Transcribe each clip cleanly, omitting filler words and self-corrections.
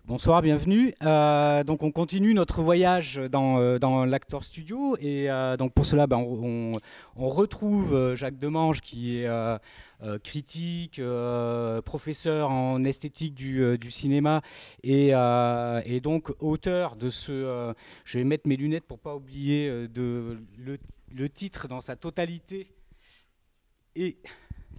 Bonsoir, bienvenue. Donc on continue notre voyage dans l'Actor Studio et donc pour cela on retrouve Jacques Demange qui est critique, professeur en esthétique du cinéma et donc auteur de ce... je vais mettre mes lunettes pour pas oublier le titre dans sa totalité et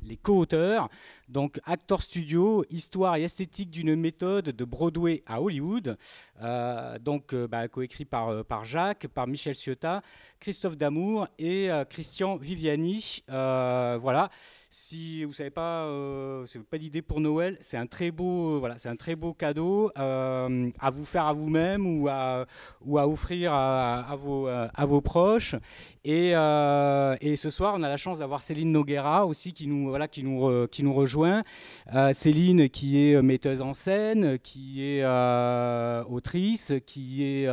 les co-auteurs, donc Actor Studio, histoire et esthétique d'une méthode de Broadway à Hollywood, coécrit par Jacques, par Michel Ciotat, Christophe Damour et Christian Viviani. Voilà. Si vous savez pas, si vous n'avez pas d'idée pour Noël, c'est un très beau, voilà, c'est un très beau cadeau à vous faire à vous-même ou à offrir à vos proches. Et ce soir, on a la chance d'avoir Céline Noguera aussi qui nous rejoint. Céline qui est metteuse en scène, qui est autrice, qui est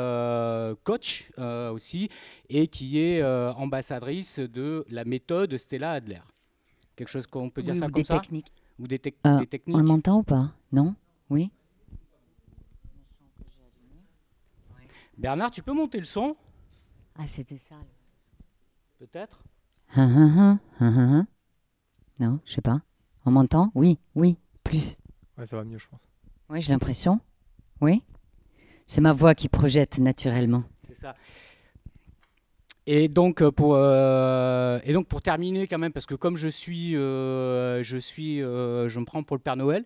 coach aussi, et qui est ambassadrice de la méthode Stella Adler. Quelque chose qu'on peut dire Oui, ça ou comme des ça? techniques. Ou des On techniques? m'entend ou pas? Non? Oui? Bernard, tu peux monter le son, Ah, c'était ça. peut-être? Non, je sais pas. On m'entend? Oui, oui, plus. Ouais, ça va mieux, je pense. Oui, j'ai l'impression. Oui? C'est ma voix qui projette naturellement. C'est ça. Et donc pour terminer quand même, parce que comme je me prends pour le Père Noël.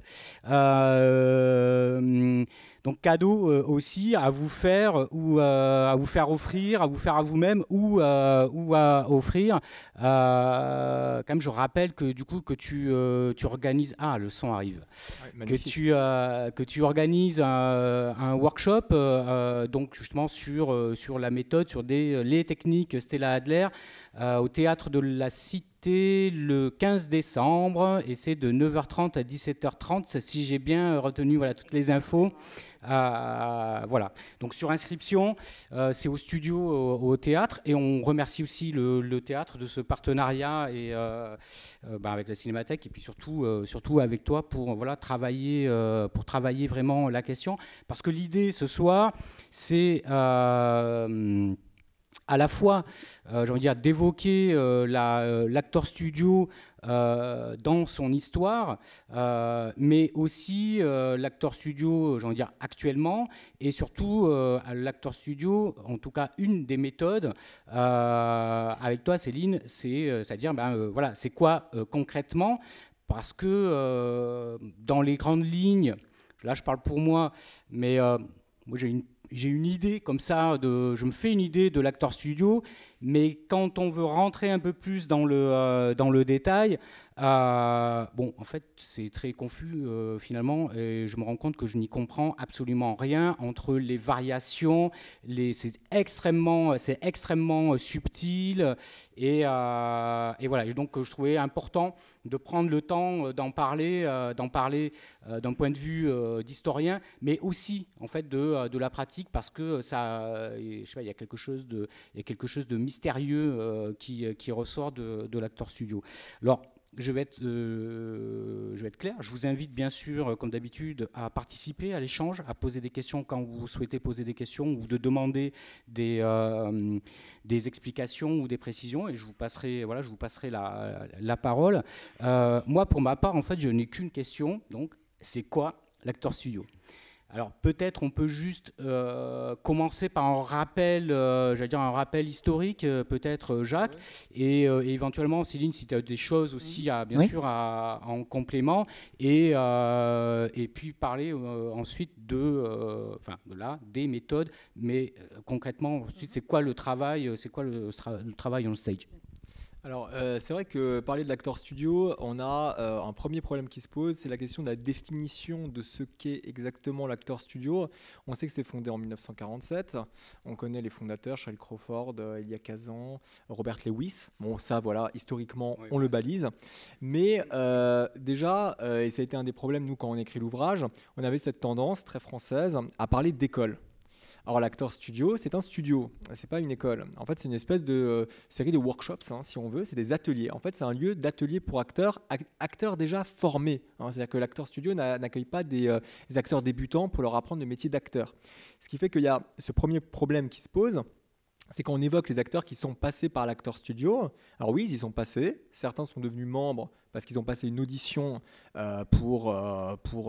Donc cadeau aussi à vous faire ou à vous faire offrir, à vous faire à vous-même ou à offrir. Quand même, je rappelle que du coup que tu organises. Ah, le son arrive. Ouais, magnifique. Que tu organises un workshop donc justement sur la méthode, sur les techniques Stella Adler au théâtre de la Cité le 15 décembre et c'est de 9h30 à 17h30 si j'ai bien retenu voilà, toutes les infos. Voilà, donc sur inscription, c'est au studio, au théâtre, et on remercie aussi le théâtre de ce partenariat et, avec la Cinémathèque, et puis surtout avec toi pour voilà, travailler vraiment la question. Parce que l'idée ce soir, c'est à la fois, j'ai envie de dire, d'évoquer l'Actor Studio dans son histoire, mais aussi l'Actor Studio, j'ai envie de dire, actuellement, et surtout l'Actor Studio, en tout cas une des méthodes, avec toi Céline, c'est-à-dire, voilà, c'est quoi concrètement, parce que dans les grandes lignes, là je parle pour moi, mais moi j'ai une idée comme ça, je me fais une idée de l'Actor Studio, mais quand on veut rentrer un peu plus dans le détail, en fait, c'est très confus finalement, et je me rends compte que je n'y comprends absolument rien entre les variations, c'est extrêmement subtil, et voilà. Et donc, je trouvais important de prendre le temps d'en parler d'un point de vue d'historien, mais aussi en fait de la pratique, parce que ça, je sais pas, il y a quelque chose de mystérieux qui ressort de l'Actor Studio. Alors, je vais être clair. Je vous invite bien sûr, comme d'habitude, à participer à l'échange, à poser des questions quand vous souhaitez poser des questions ou de demander des explications ou des précisions. Et je vous passerai la parole. Moi, pour ma part, en fait, je n'ai qu'une question. Donc, c'est quoi l'Actor Studio ? Alors peut-être on peut juste commencer par un rappel, un rappel historique, peut-être Jacques, et éventuellement Céline, si tu as des choses aussi bien sûr en complément, et puis parler ensuite des méthodes, mais concrètement ensuite c'est quoi le travail, le travail on stage. Alors, c'est vrai que parler de l'Actor Studio, on a un premier problème qui se pose, c'est la question de la définition de ce qu'est exactement l'Actor Studio. On sait que c'est fondé en 1947. On connaît les fondateurs, Charles Crawford, Elia Kazan, Robert Lewis. Bon, ça, voilà, historiquement, on le balise. Mais déjà, et ça a été un des problèmes, nous, quand on écrit l'ouvrage, on avait cette tendance très française à parler d'école. Alors l'acteur studio, c'est un studio, c'est pas une école. En fait, c'est une espèce de série de workshops, si on veut, c'est des ateliers. En fait, c'est un lieu d'atelier pour acteurs, acteurs déjà formés. C'est-à-dire que l'acteur studio n'accueille pas des acteurs débutants pour leur apprendre le métier d'acteur. Ce qui fait qu'il y a ce premier problème qui se pose, c'est quand on évoque les acteurs qui sont passés par l'acteur studio. Alors oui, ils y sont passés. Certains sont devenus membres parce qu'ils ont passé une audition pour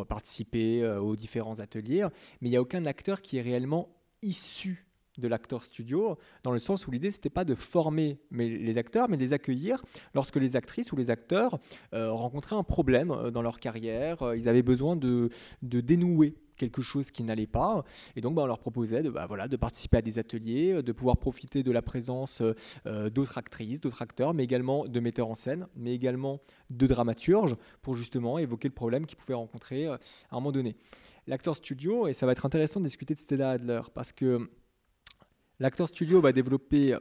participer aux différents ateliers. Mais il n'y a aucun acteur qui est réellement issu de l'acteur studio, dans le sens où l'idée, ce n'était pas de former les acteurs, mais de les accueillir lorsque les actrices ou les acteurs rencontraient un problème dans leur carrière. Ils avaient besoin de dénouer quelque chose qui n'allait pas. Et donc, on leur proposait de participer à des ateliers, de pouvoir profiter de la présence d'autres actrices, d'autres acteurs, mais également de metteurs en scène, mais également de dramaturges, pour justement évoquer le problème qu'ils pouvaient rencontrer à un moment donné. L'acteur studio, et ça va être intéressant de discuter de Stella Adler, parce que l'acteur studio va développer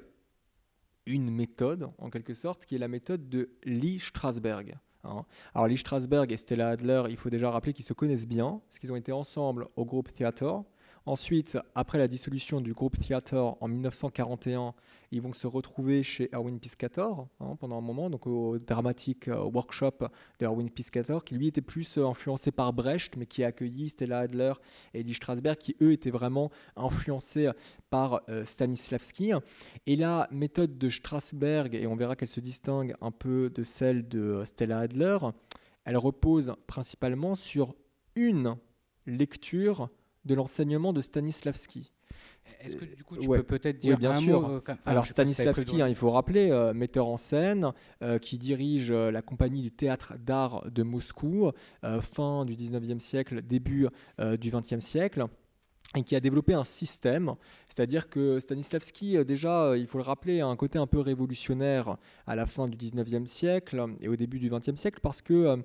une méthode, en quelque sorte, qui est la méthode de Lee Strasberg. Alors Lee Strasberg et Stella Adler, il faut déjà rappeler qu'ils se connaissent bien, parce qu'ils ont été ensemble au groupe Theater. Ensuite, après la dissolution du groupe Theater en 1941, ils vont se retrouver chez Erwin Piscator pendant un moment, donc au dramatique workshop de Erwin Piscator, qui lui était plus influencé par Brecht, mais qui a accueilli Stella Adler et Lee Strasberg, qui eux étaient vraiment influencés par Stanislavski. Et la méthode de Strasberg, et on verra qu'elle se distingue un peu de celle de Stella Adler, elle repose principalement sur une lecture de l'enseignement de Stanislavski. Est-ce que du coup tu peux peut-être dire bien un sûr. mot Alors Stanislavski, il faut rappeler, metteur en scène, qui dirige la compagnie du théâtre d'art de Moscou, fin du 19e siècle, début du 20e siècle, et qui a développé un système, c'est-à-dire que Stanislavski, déjà, il faut le rappeler, a un côté un peu révolutionnaire à la fin du 19e siècle et au début du 20e siècle, parce que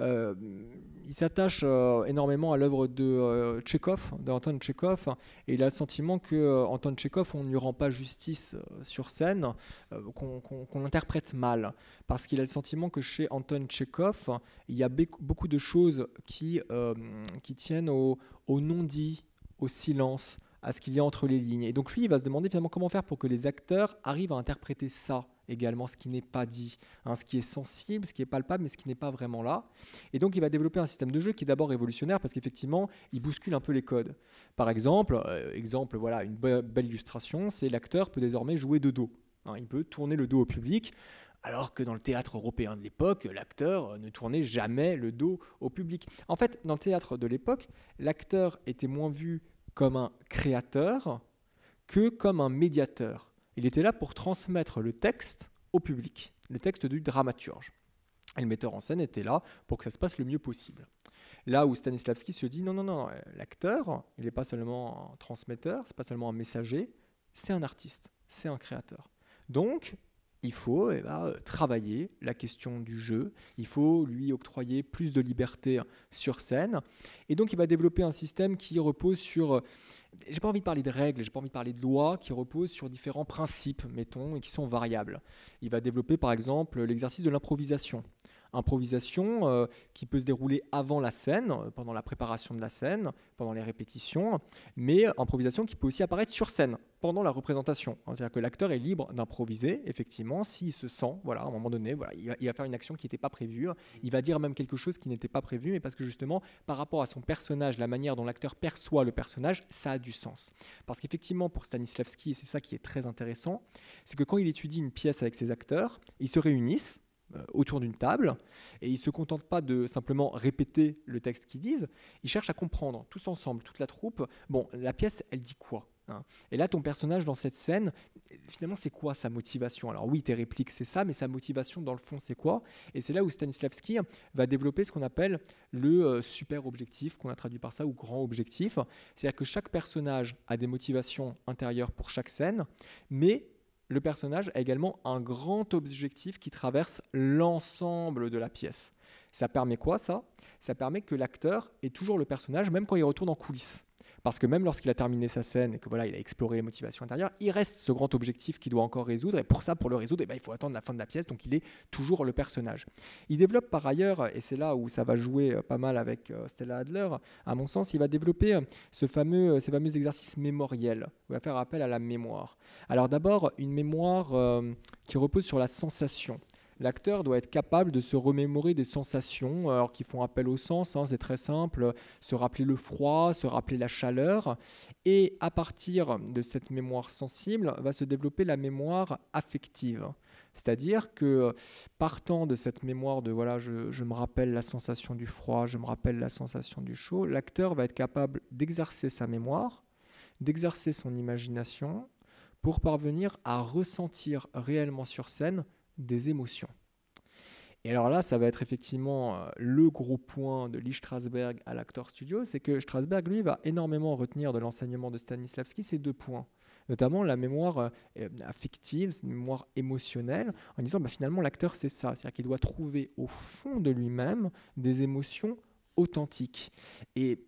il s'attache énormément à l'œuvre de Tchekhov, d'Anton Tchekhov, et il a le sentiment qu'Anton Tchekhov, on ne lui rend pas justice sur scène, qu'on l'interprète mal, parce qu'il a le sentiment que chez Anton Tchekhov, il y a beaucoup de choses qui tiennent au non-dit, au silence, à ce qu'il y a entre les lignes. Et donc lui, il va se demander finalement comment faire pour que les acteurs arrivent à interpréter ça également, ce qui n'est pas dit, ce qui est sensible, ce qui est palpable, mais ce qui n'est pas vraiment là. Et donc il va développer un système de jeu qui est d'abord révolutionnaire parce qu'effectivement, il bouscule un peu les codes. Par exemple, voilà, une belle illustration, c'est l'acteur peut désormais jouer de dos. Il peut tourner le dos au public. Alors que dans le théâtre européen de l'époque, l'acteur ne tournait jamais le dos au public. En fait, dans le théâtre de l'époque, l'acteur était moins vu comme un créateur que comme un médiateur. Il était là pour transmettre le texte au public, le texte du dramaturge. Et le metteur en scène était là pour que ça se passe le mieux possible. Là où Stanislavski se dit non, l'acteur, il n'est pas seulement un transmetteur, c'est pas seulement un messager, c'est un artiste, c'est un créateur. Donc, il faut travailler la question du jeu, il faut lui octroyer plus de liberté sur scène. Et donc, il va développer un système qui repose sur, j'ai pas envie de parler de règles, j'ai pas envie de parler de lois, qui reposent sur différents principes, mettons, et qui sont variables. Il va développer, par exemple, l'exercice de l'improvisation. Improvisation qui peut se dérouler avant la scène, pendant la préparation de la scène, pendant les répétitions, mais improvisation qui peut aussi apparaître sur scène, pendant la représentation. C'est-à-dire que l'acteur est libre d'improviser, effectivement, s'il se sent, à un moment donné, il va faire une action qui n'était pas prévue, il va dire même quelque chose qui n'était pas prévu, mais parce que justement, par rapport à son personnage, la manière dont l'acteur perçoit le personnage, ça a du sens. Parce qu'effectivement, pour Stanislavski, et c'est ça qui est très intéressant, c'est que quand il étudie une pièce avec ses acteurs, ils se réunissent autour d'une table, et ils ne se contentent pas de simplement répéter le texte qu'ils disent, ils cherchent à comprendre, tous ensemble, toute la troupe, la pièce, elle dit quoi ? Et là, ton personnage dans cette scène, finalement, c'est quoi sa motivation ? Alors oui, tes répliques, c'est ça, mais sa motivation, dans le fond, c'est quoi ? Et c'est là où Stanislavski va développer ce qu'on appelle le super objectif, qu'on a traduit par ça, ou grand objectif. C'est-à-dire que chaque personnage a des motivations intérieures pour chaque scène, mais le personnage a également un grand objectif qui traverse l'ensemble de la pièce. Ça permet quoi, ça ? Ça permet que l'acteur est toujours le personnage, même quand il retourne en coulisses. Parce que même lorsqu'il a terminé sa scène et que voilà, il a exploré les motivations intérieures, il reste ce grand objectif qu'il doit encore résoudre. Et pour ça, pour le résoudre, il faut attendre la fin de la pièce. Donc il est toujours le personnage. Il développe par ailleurs, et c'est là où ça va jouer pas mal avec Stella Adler, à mon sens, il va développer ces fameux exercices mémoriels. Il va faire appel à la mémoire. Alors d'abord, une mémoire qui repose sur la sensation. L'acteur doit être capable de se remémorer des sensations, alors qui font appel au sens, c'est très simple, se rappeler le froid, se rappeler la chaleur, et à partir de cette mémoire sensible va se développer la mémoire affective. C'est-à-dire que partant de cette mémoire de voilà, je me rappelle la sensation du froid, je me rappelle la sensation du chaud, l'acteur va être capable d'exercer sa mémoire, d'exercer son imagination pour parvenir à ressentir réellement sur scène des émotions. Et alors là, ça va être effectivement le gros point de Lee Strasberg à l'Actors Studio, c'est que Strasberg, lui, va énormément retenir de l'enseignement de Stanislavski ces 2 points, notamment la mémoire affective, une mémoire émotionnelle, en disant finalement l'acteur c'est ça, c'est-à-dire qu'il doit trouver au fond de lui-même des émotions authentiques. Et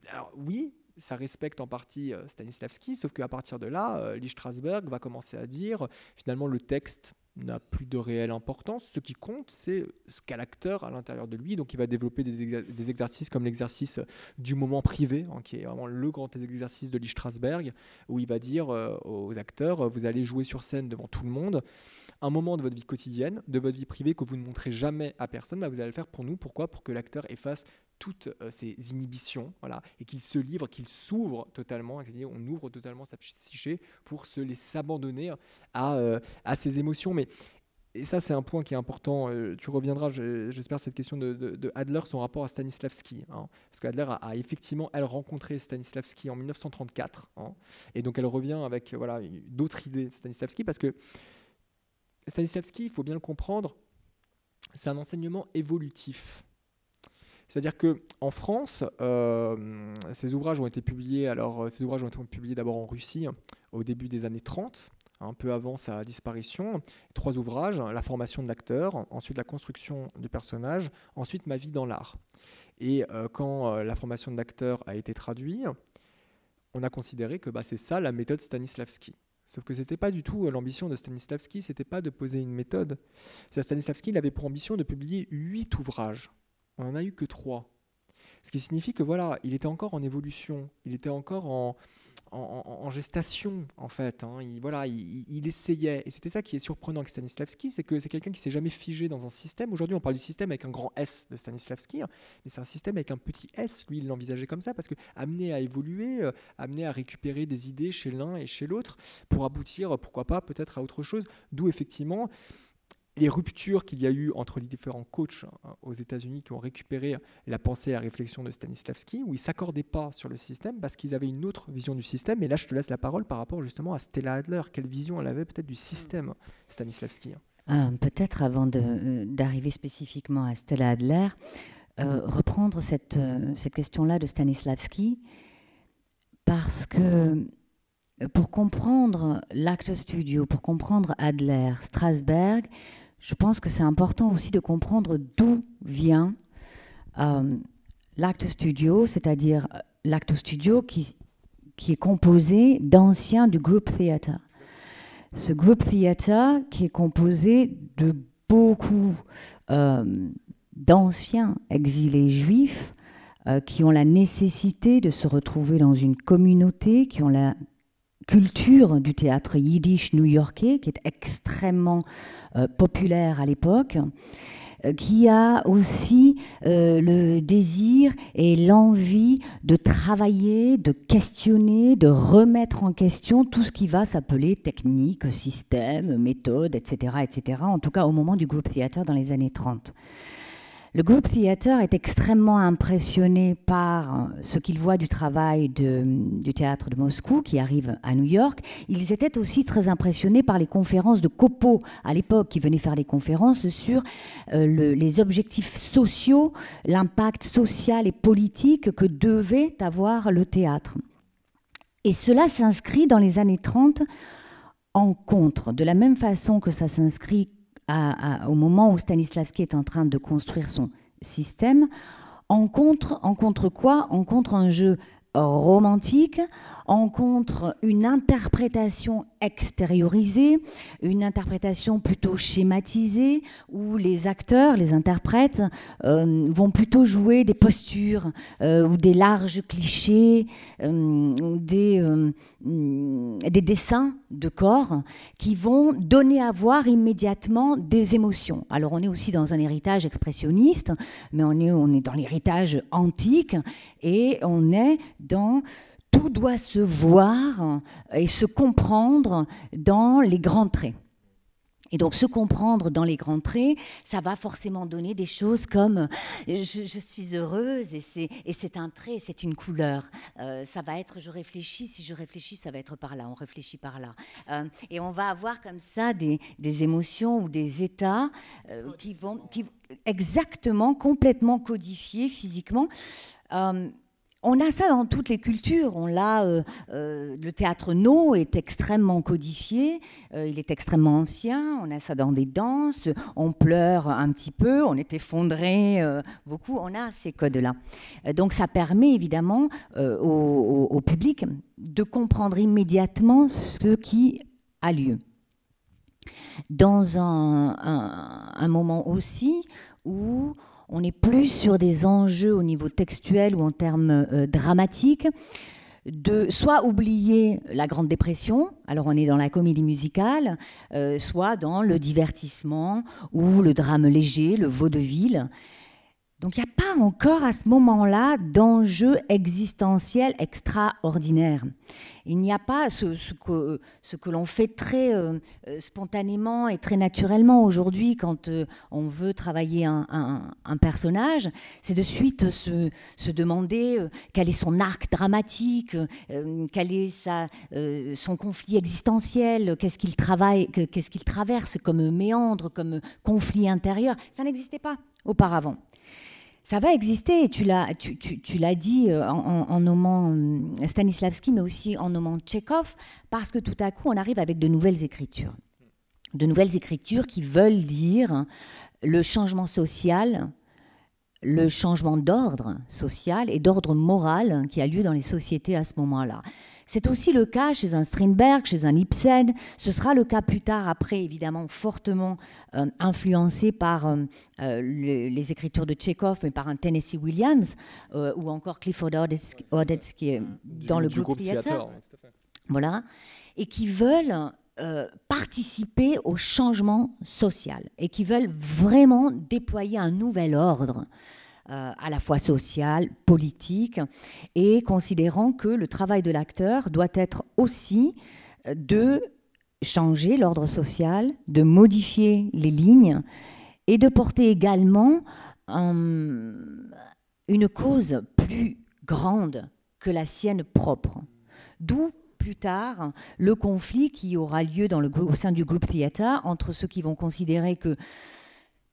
alors oui, ça respecte en partie Stanislavski, sauf qu'à partir de là, Lee Strasberg va commencer à dire finalement le texte n'a plus de réelle importance. Ce qui compte, c'est ce qu'a l'acteur à l'intérieur de lui. Donc, il va développer des exercices comme l'exercice du moment privé, qui est vraiment le grand exercice de Lee Strasberg, où il va dire aux acteurs, vous allez jouer sur scène devant tout le monde, un moment de votre vie quotidienne, de votre vie privée que vous ne montrez jamais à personne, vous allez le faire pour nous. Pourquoi ? Pour que l'acteur efface toutes ses inhibitions, voilà, et qu'il se livre, qu'il s'ouvre totalement, c'est-à-dire on ouvre totalement sa psyché pour se laisser abandonner à ses émotions. Et ça, c'est un point qui est important. Tu reviendras, j'espère, cette question de Adler, son rapport à Stanislavski. Parce qu'Adler a effectivement, elle, rencontré Stanislavski en 1934. Et donc, elle revient avec d'autres idées de Stanislavski. Parce que Stanislavski, il faut bien le comprendre, c'est un enseignement évolutif. C'est-à-dire qu'en France, ces ouvrages ont été publiés d'abord en Russie au début des années 30, un peu avant sa disparition. 3 ouvrages, la formation de l'acteur, ensuite la construction du personnage, ensuite ma vie dans l'art. Et quand la formation de l'acteur a été traduite, on a considéré que c'est ça la méthode Stanislavski. Sauf que ce n'était pas du tout l'ambition de Stanislavski, ce n'était pas de poser une méthode. Stanislavski, il avait pour ambition de publier 8 ouvrages. On n'en a eu que 3. Ce qui signifie que il était encore en évolution, il était encore en gestation, en fait. Il essayait. Et c'était ça qui est surprenant avec Stanislavski, c'est que c'est quelqu'un qui ne s'est jamais figé dans un système. Aujourd'hui, on parle du système avec un grand S de Stanislavski, mais c'est un système avec un petit S. Lui, il l'envisageait comme ça, parce que amené à évoluer, amené à récupérer des idées chez l'un et chez l'autre, pour aboutir, pourquoi pas, peut-être à autre chose. D'où, effectivement, les ruptures qu'il y a eu entre les différents coachs aux États-Unis qui ont récupéré la pensée et la réflexion de Stanislavski, où ils ne s'accordaient pas sur le système parce qu'ils avaient une autre vision du système. Et là, je te laisse la parole par rapport justement à Stella Adler. Quelle vision elle avait peut-être du système Stanislavski? Peut-être avant d'arriver spécifiquement à Stella Adler, reprendre cette question-là de Stanislavski, parce que pour comprendre l'Actors Studio, pour comprendre Adler, Strasberg, je pense que c'est important aussi de comprendre d'où vient l'Actors Studio, c'est-à-dire l'Actors Studio qui est composé d'anciens du Group Theatre. Ce Group Theatre qui est composé de beaucoup d'anciens exilés juifs qui ont la nécessité de se retrouver dans une communauté, qui ont la culture du théâtre yiddish new-yorkais, qui est extrêmement populaire à l'époque, qui a aussi le désir et l'envie de travailler, de questionner, de remettre en question tout ce qui va s'appeler technique, système, méthode, etc., etc., en tout cas au moment du Group Theatre dans les années 30. Le Group Theatre est extrêmement impressionné par ce qu'il voit du travail du théâtre de Moscou qui arrive à New York. Ils étaient aussi très impressionnés par les conférences de Copo à l'époque, qui venaient faire des conférences sur les objectifs sociaux, l'impact social et politique que devait avoir le théâtre. Et cela s'inscrit dans les années 30 en contre, de la même façon que ça s'inscrit au moment où Stanislavski est en train de construire son système, en contre quoi ? En contre un jeu romantique, rencontre une interprétation extériorisée, une interprétation plutôt schématisée, où les acteurs, les interprètes, vont plutôt jouer des postures ou des larges clichés, ou des dessins de corps qui vont donner à voir immédiatement des émotions. Alors on est aussi dans un héritage expressionniste, mais on est dans l'héritage antique, et on est dans... Tout doit se voir et se comprendre dans les grands traits. Et donc, se comprendre dans les grands traits, ça va forcément donner des choses comme je suis heureuse et c'est un trait, c'est une couleur. Ça va être je réfléchis, si je réfléchis, ça va être par là, on réfléchit par là. Et on va avoir comme ça des émotions ou des états qui vont exactement, complètement codifiés physiquement. On a ça dans toutes les cultures. On l'a, le théâtre No est extrêmement codifié, il est extrêmement ancien. On a ça dans des danses, on pleure un petit peu, on est effondré beaucoup. On a ces codes-là. Donc ça permet évidemment au public de comprendre immédiatement ce qui a lieu. Dans un moment aussi où on n'est plus sur des enjeux au niveau textuel ou en termes dramatiques, de soit oublier la Grande Dépression, alors on est dans la comédie musicale, soit dans le divertissement ou le drame léger, le vaudeville. Donc il n'y a pas encore à ce moment-là d'enjeu existentiel extraordinaire. Il n'y a pas ce que l'on fait très spontanément et très naturellement aujourd'hui quand on veut travailler un personnage, c'est de suite se demander quel est son arc dramatique, quel est son conflit existentiel, qu'est-ce qu'il traverse comme méandre, comme conflit intérieur. Ça n'existait pas auparavant. Ça va exister, et tu l'as dit en nommant Stanislavski, mais aussi en nommant Tchekhov, parce que tout à coup, on arrive avec de nouvelles écritures. De nouvelles écritures qui veulent dire le changement social, le changement d'ordre social et d'ordre moral qui a lieu dans les sociétés à ce moment-là. C'est aussi le cas chez un Strindberg, chez un Ibsen. Ce sera le cas plus tard, après, évidemment, fortement influencé par les écritures de Tchekhov, mais par un Tennessee Williams ou encore Clifford Odets qui est dans le groupe Theater. Voilà. Et qui veulent participer au changement social et qui veulent vraiment déployer un nouvel ordre à la fois social, politique, et considérant que le travail de l'acteur doit être aussi de changer l'ordre social, de modifier les lignes et de porter également une cause plus grande que la sienne propre. D'où plus tard le conflit qui aura lieu au sein du groupe Theater entre ceux qui vont considérer que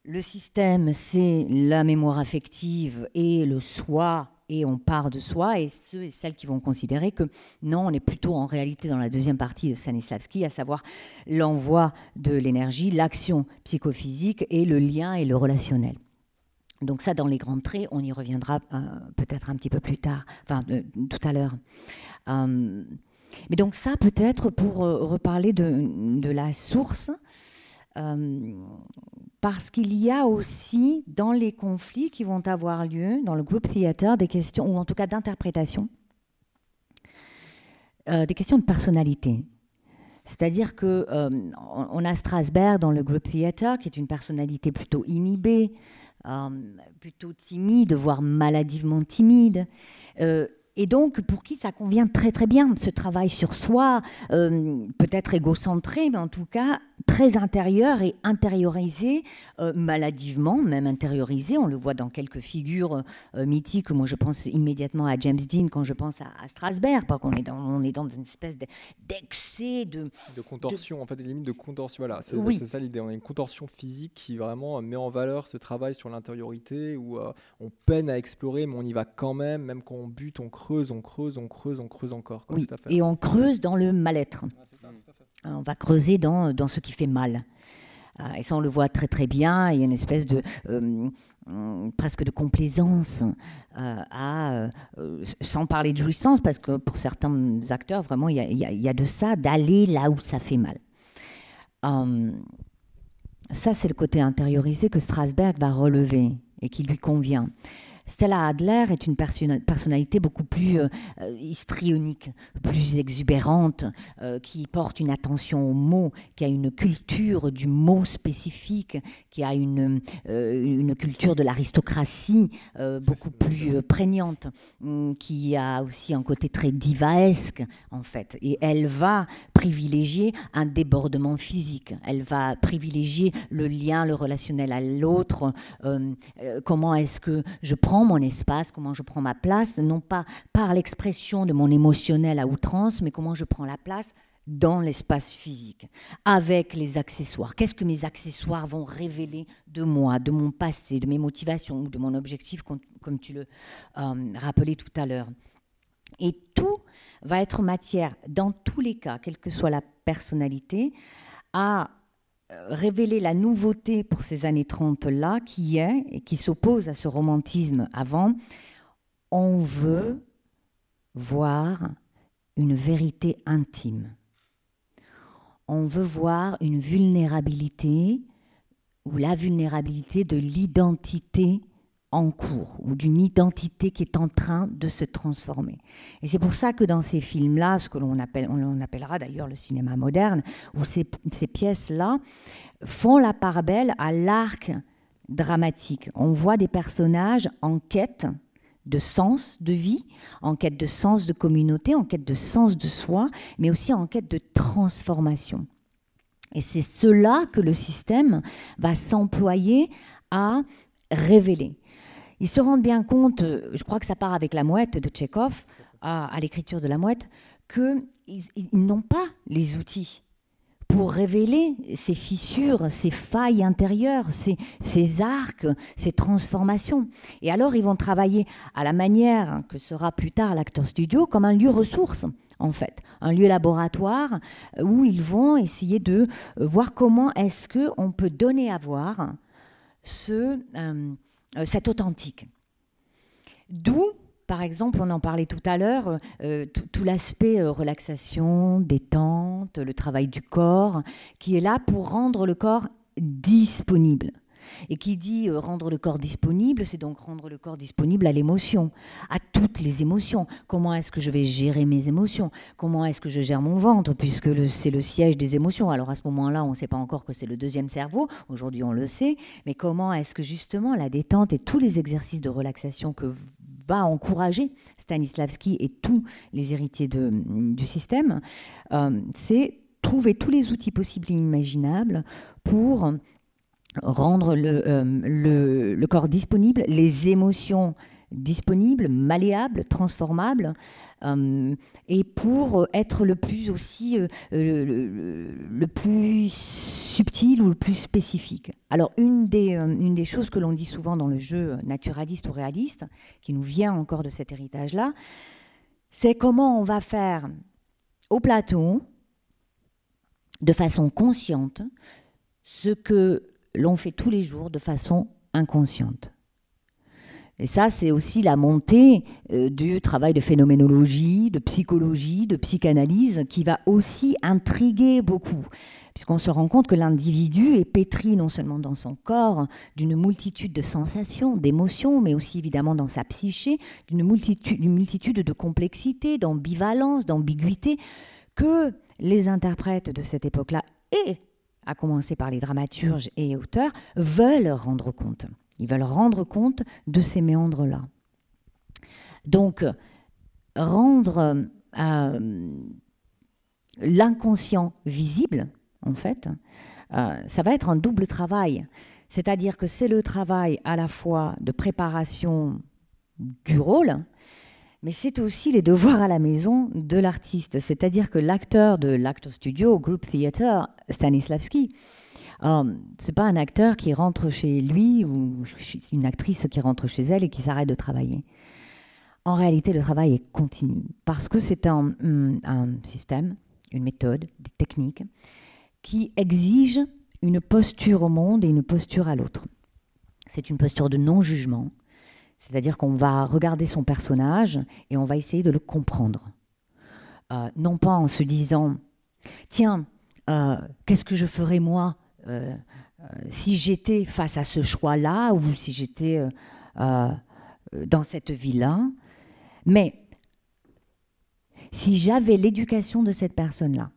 le système, c'est la mémoire affective et le soi, et on part de soi, et ceux et celles qui vont considérer que non, on est plutôt en réalité dans la deuxième partie de Stanislavski, à savoir l'envoi de l'énergie, l'action psychophysique et le lien et le relationnel. Donc ça, dans les grands traits, on y reviendra peut-être un petit peu plus tard, enfin tout à l'heure. Mais donc ça, peut-être pour reparler de la source, parce qu'il y a aussi dans les conflits qui vont avoir lieu dans le group theater des questions, ou en tout cas d'interprétation, des questions de personnalité. C'est-à-dire qu'on a Strasberg dans le group theater qui est une personnalité plutôt inhibée, plutôt timide, voire maladivement timide. Et donc, pour qui ça convient très très bien, ce travail sur soi, peut-être égocentré, mais en tout cas très intérieur et intériorisé, maladivement même intériorisé. On le voit dans quelques figures mythiques. Moi, je pense immédiatement à James Dean quand je pense à Strasberg, parce qu'on est dans une espèce d'excès de contorsion, en fait, des limites de contorsion. Voilà, c'est ça l'idée. On a une contorsion physique qui vraiment met en valeur ce travail sur l'intériorité, où on peine à explorer, mais on y va quand même quand on bute, on creuse encore. Oui, tout à fait. Et on creuse dans le mal-être. Ah, c'est ça, tout à fait. On va creuser dans ce qui fait mal. Et ça, on le voit très très bien. Il y a une espèce presque de complaisance, sans parler de jouissance, parce que pour certains acteurs, vraiment, il y a de ça, d'aller là où ça fait mal. Ça, c'est le côté intériorisé que Strasberg va relever et qui lui convient. Stella Adler est une personnalité beaucoup plus histrionique, plus exubérante, qui porte une attention aux mots, qui a une culture du mot spécifique, qui a une culture de l'aristocratie beaucoup plus prégnante, qui a aussi un côté très divaesque, en fait. Et elle va privilégier un débordement physique. Elle va privilégier le lien, le relationnel à l'autre. Comment est-ce que je prends mon espace, comment je prends ma place, non pas par l'expression de mon émotionnel à outrance, mais comment je prends la place dans l'espace physique, avec les accessoires. Qu'est-ce que mes accessoires vont révéler de moi, de mon passé, de mes motivations, de mon objectif, comme tu le rappelais tout à l'heure. Et tout va être matière, dans tous les cas, quelle que soit la personnalité, à révéler la nouveauté pour ces années 30-là, qui est, et qui s'oppose à ce romantisme avant. On veut voir une vérité intime. On veut voir une vulnérabilité, ou la vulnérabilité de l'identité en cours, ou d'une identité qui est en train de se transformer. Et c'est pour ça que dans ces films-là, ce que l'on appellera d'ailleurs le cinéma moderne, où ces pièces-là font la part belle à l'arc dramatique. On voit des personnages en quête de sens de vie, en quête de sens de communauté, en quête de sens de soi, mais aussi en quête de transformation. Et c'est cela que le système va s'employer à révéler. Ils se rendent bien compte, je crois que ça part avec La Mouette de Tchekhov, à l'écriture de La Mouette, qu'ils n'ont pas les outils pour révéler ces fissures, ces failles intérieures, ces arcs, ces transformations. Et alors, ils vont travailler à la manière que sera plus tard l'Actors Studio, comme un lieu ressource, en fait. Un lieu laboratoire où ils vont essayer de voir comment est-ce qu'on peut donner à voir cet authentique. D'où, par exemple, on en parlait tout à l'heure, tout l'aspect relaxation, détente, le travail du corps, qui est là pour rendre le corps disponible. Et qui dit rendre le corps disponible, c'est donc rendre le corps disponible à l'émotion, à toutes les émotions. Comment est-ce que je vais gérer mes émotions? Comment est-ce que je gère mon ventre, puisque c'est le siège des émotions? Alors à ce moment-là, on ne sait pas encore que c'est le deuxième cerveau, aujourd'hui on le sait, mais comment est-ce que justement la détente et tous les exercices de relaxation que va encourager Stanislavski et tous les héritiers du système, c'est trouver tous les outils possibles et imaginables pour rendre le corps disponible, les émotions disponibles, malléables, transformables, et pour être le plus aussi le plus subtil ou le plus spécifique. Alors une des choses que l'on dit souvent dans le jeu naturaliste ou réaliste, qui nous vient encore de cet héritage-là, c'est comment on va faire au plateau, de façon consciente, ce que l'on fait tous les jours de façon inconsciente. Et ça, c'est aussi la montée du travail de phénoménologie, de psychologie, de psychanalyse, qui va aussi intriguer beaucoup, puisqu'on se rend compte que l'individu est pétri non seulement dans son corps d'une multitude de sensations, d'émotions, mais aussi évidemment dans sa psyché, d'une multitude de complexités, d'ambivalence, d'ambiguïté, que les interprètes de cette époque-là, et à commencer par les dramaturges et auteurs, veulent rendre compte. Ils veulent rendre compte de ces méandres-là. Donc, rendre l'inconscient visible, en fait, ça va être un double travail. C'est-à-dire que c'est le travail à la fois de préparation du rôle, mais c'est aussi les devoirs à la maison de l'artiste. C'est-à-dire que l'acteur de l'Actors Studio, Group Theatre, Stanislavski, c'est pas un acteur qui rentre chez lui ou une actrice qui rentre chez elle et qui s'arrête de travailler. En réalité, le travail est continu parce que c'est un système, une méthode, des techniques qui exigent une posture au monde et une posture à l'autre. c'est une posture de non-jugement, c'est-à-dire qu'on va regarder son personnage et on va essayer de le comprendre. Non pas en se disant « Tiens, qu'est-ce que je ferais moi si j'étais face à ce choix-là ou si j'étais dans cette vie-là », mais si j'avais l'éducation de cette personne-là,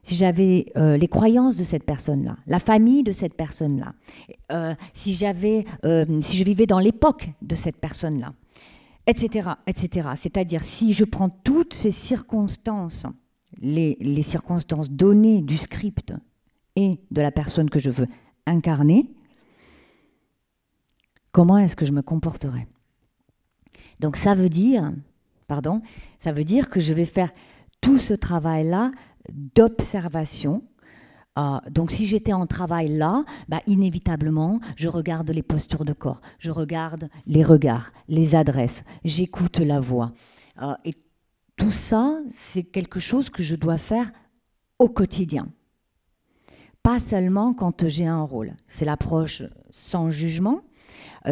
si j'avais les croyances de cette personne-là, la famille de cette personne-là, si je vivais dans l'époque de cette personne-là, etc., etc. C'est-à-dire si je prends toutes ces circonstances, les circonstances données du script et de la personne que je veux incarner, comment est-ce que je me comporterais? Donc ça veut dire que je vais faire tout ce travail-là d'observation. Donc si j'étais en travail là, inévitablement, je regarde les postures de corps, je regarde les regards, les adresses, j'écoute la voix. Et tout ça, c'est quelque chose que je dois faire au quotidien. Pas seulement quand j'ai un rôle. C'est l'approche sans jugement,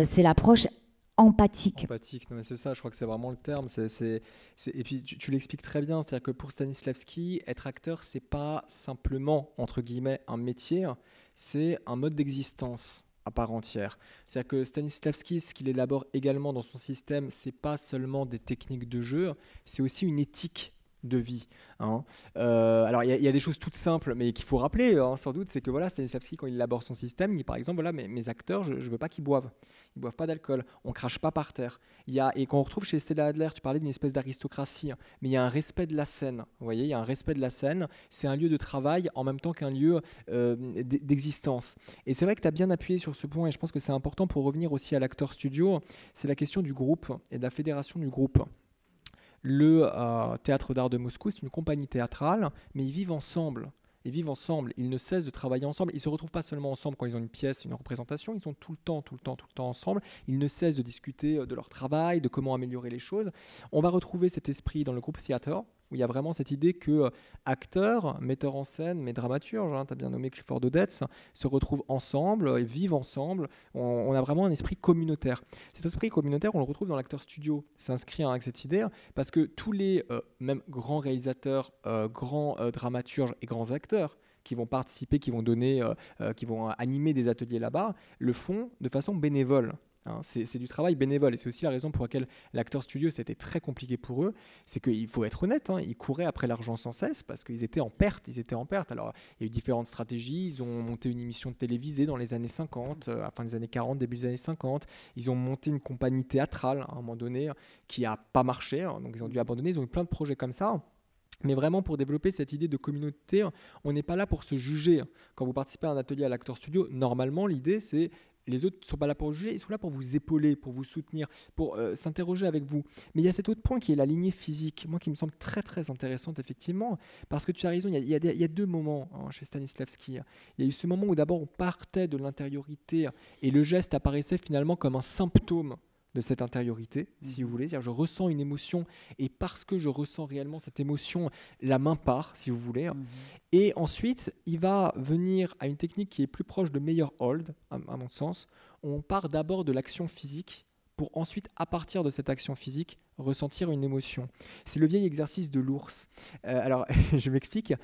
c'est l'approche empathique. Empathique, non mais c'est ça, je crois que c'est vraiment le terme. Et puis tu l'expliques très bien, c'est-à-dire que pour Stanislavski, être acteur, c'est pas simplement, entre guillemets, un métier, c'est un mode d'existence à part entière. C'est-à-dire que Stanislavski, ce qu'il élabore également dans son système, c'est pas seulement des techniques de jeu, c'est aussi une éthique de vie. Alors il y a des choses toutes simples, mais qu'il faut rappeler sans doute, c'est que voilà, Stanislavski, quand il élabore son système, il dit par exemple, voilà, mes acteurs, je veux pas qu'ils boivent. Ils boivent pas d'alcool, on crache pas par terre. Et quand on retrouve chez Stella Adler, tu parlais d'une espèce d'aristocratie, mais il y a un respect de la scène. Vous voyez, il y a un respect de la scène. C'est un lieu de travail en même temps qu'un lieu d'existence. Et c'est vrai que tu as bien appuyé sur ce point, et je pense que c'est important pour revenir aussi à l'acteur studio. C'est la question du groupe et de la fédération du groupe. Le Théâtre d'art de Moscou, c'est une compagnie théâtrale, mais ils vivent ensemble. Ils ne cessent de travailler ensemble. Ils ne se retrouvent pas seulement ensemble quand ils ont une pièce, une représentation, ils sont tout le temps ensemble. Ils ne cessent de discuter de leur travail, de comment améliorer les choses. On va retrouver cet esprit dans le groupe Theater, où il y a vraiment cette idée que acteurs, metteurs en scène, mais dramaturges, tu as bien nommé Clifford Odets, se retrouvent ensemble, vivent ensemble. On a vraiment un esprit communautaire. Cet esprit communautaire, on le retrouve dans l'acteur studio. C'est inscrit avec cette idée, parce que tous les même grands réalisateurs, grands dramaturges et grands acteurs qui vont participer, qui vont animer des ateliers là-bas, le font de façon bénévole. C'est du travail bénévole, et c'est aussi la raison pour laquelle l'acteur studio, c'était très compliqué pour eux. C'est qu'il faut être honnête, ils couraient après l'argent sans cesse parce qu'ils étaient en perte. Alors il y a eu différentes stratégies. Ils ont monté une émission télévisée dans les années 50, à la fin des années 40, début des années 50. Ils ont monté une compagnie théâtrale à un moment donné qui n'a pas marché, donc ils ont dû abandonner. Ils ont eu plein de projets comme ça. Mais vraiment, pour développer cette idée de communauté, on n'est pas là pour se juger. Quand vous participez à un atelier à l'acteur studio, normalement, l'idée, c'est les autres ne sont pas là pour vous juger, ils sont là pour vous épauler, pour vous soutenir, pour s'interroger avec vous. Mais il y a cet autre point qui est la lignée physique, moi qui me semble très très intéressante effectivement, parce que tu as raison, il y a deux moments chez Stanislavski. Il y a eu ce moment où d'abord on partait de l'intériorité et le geste apparaissait finalement comme un symptôme de cette intériorité, si vous voulez. C'est-à-dire, je ressens une émotion, et parce que je ressens réellement cette émotion, la main part, si vous voulez. Et ensuite, il va venir à une technique qui est plus proche de Meyerhold, à mon sens. On part d'abord de l'action physique, pour ensuite, à partir de cette action physique, ressentir une émotion. C'est le vieil exercice de l'ours. Alors, je m'explique.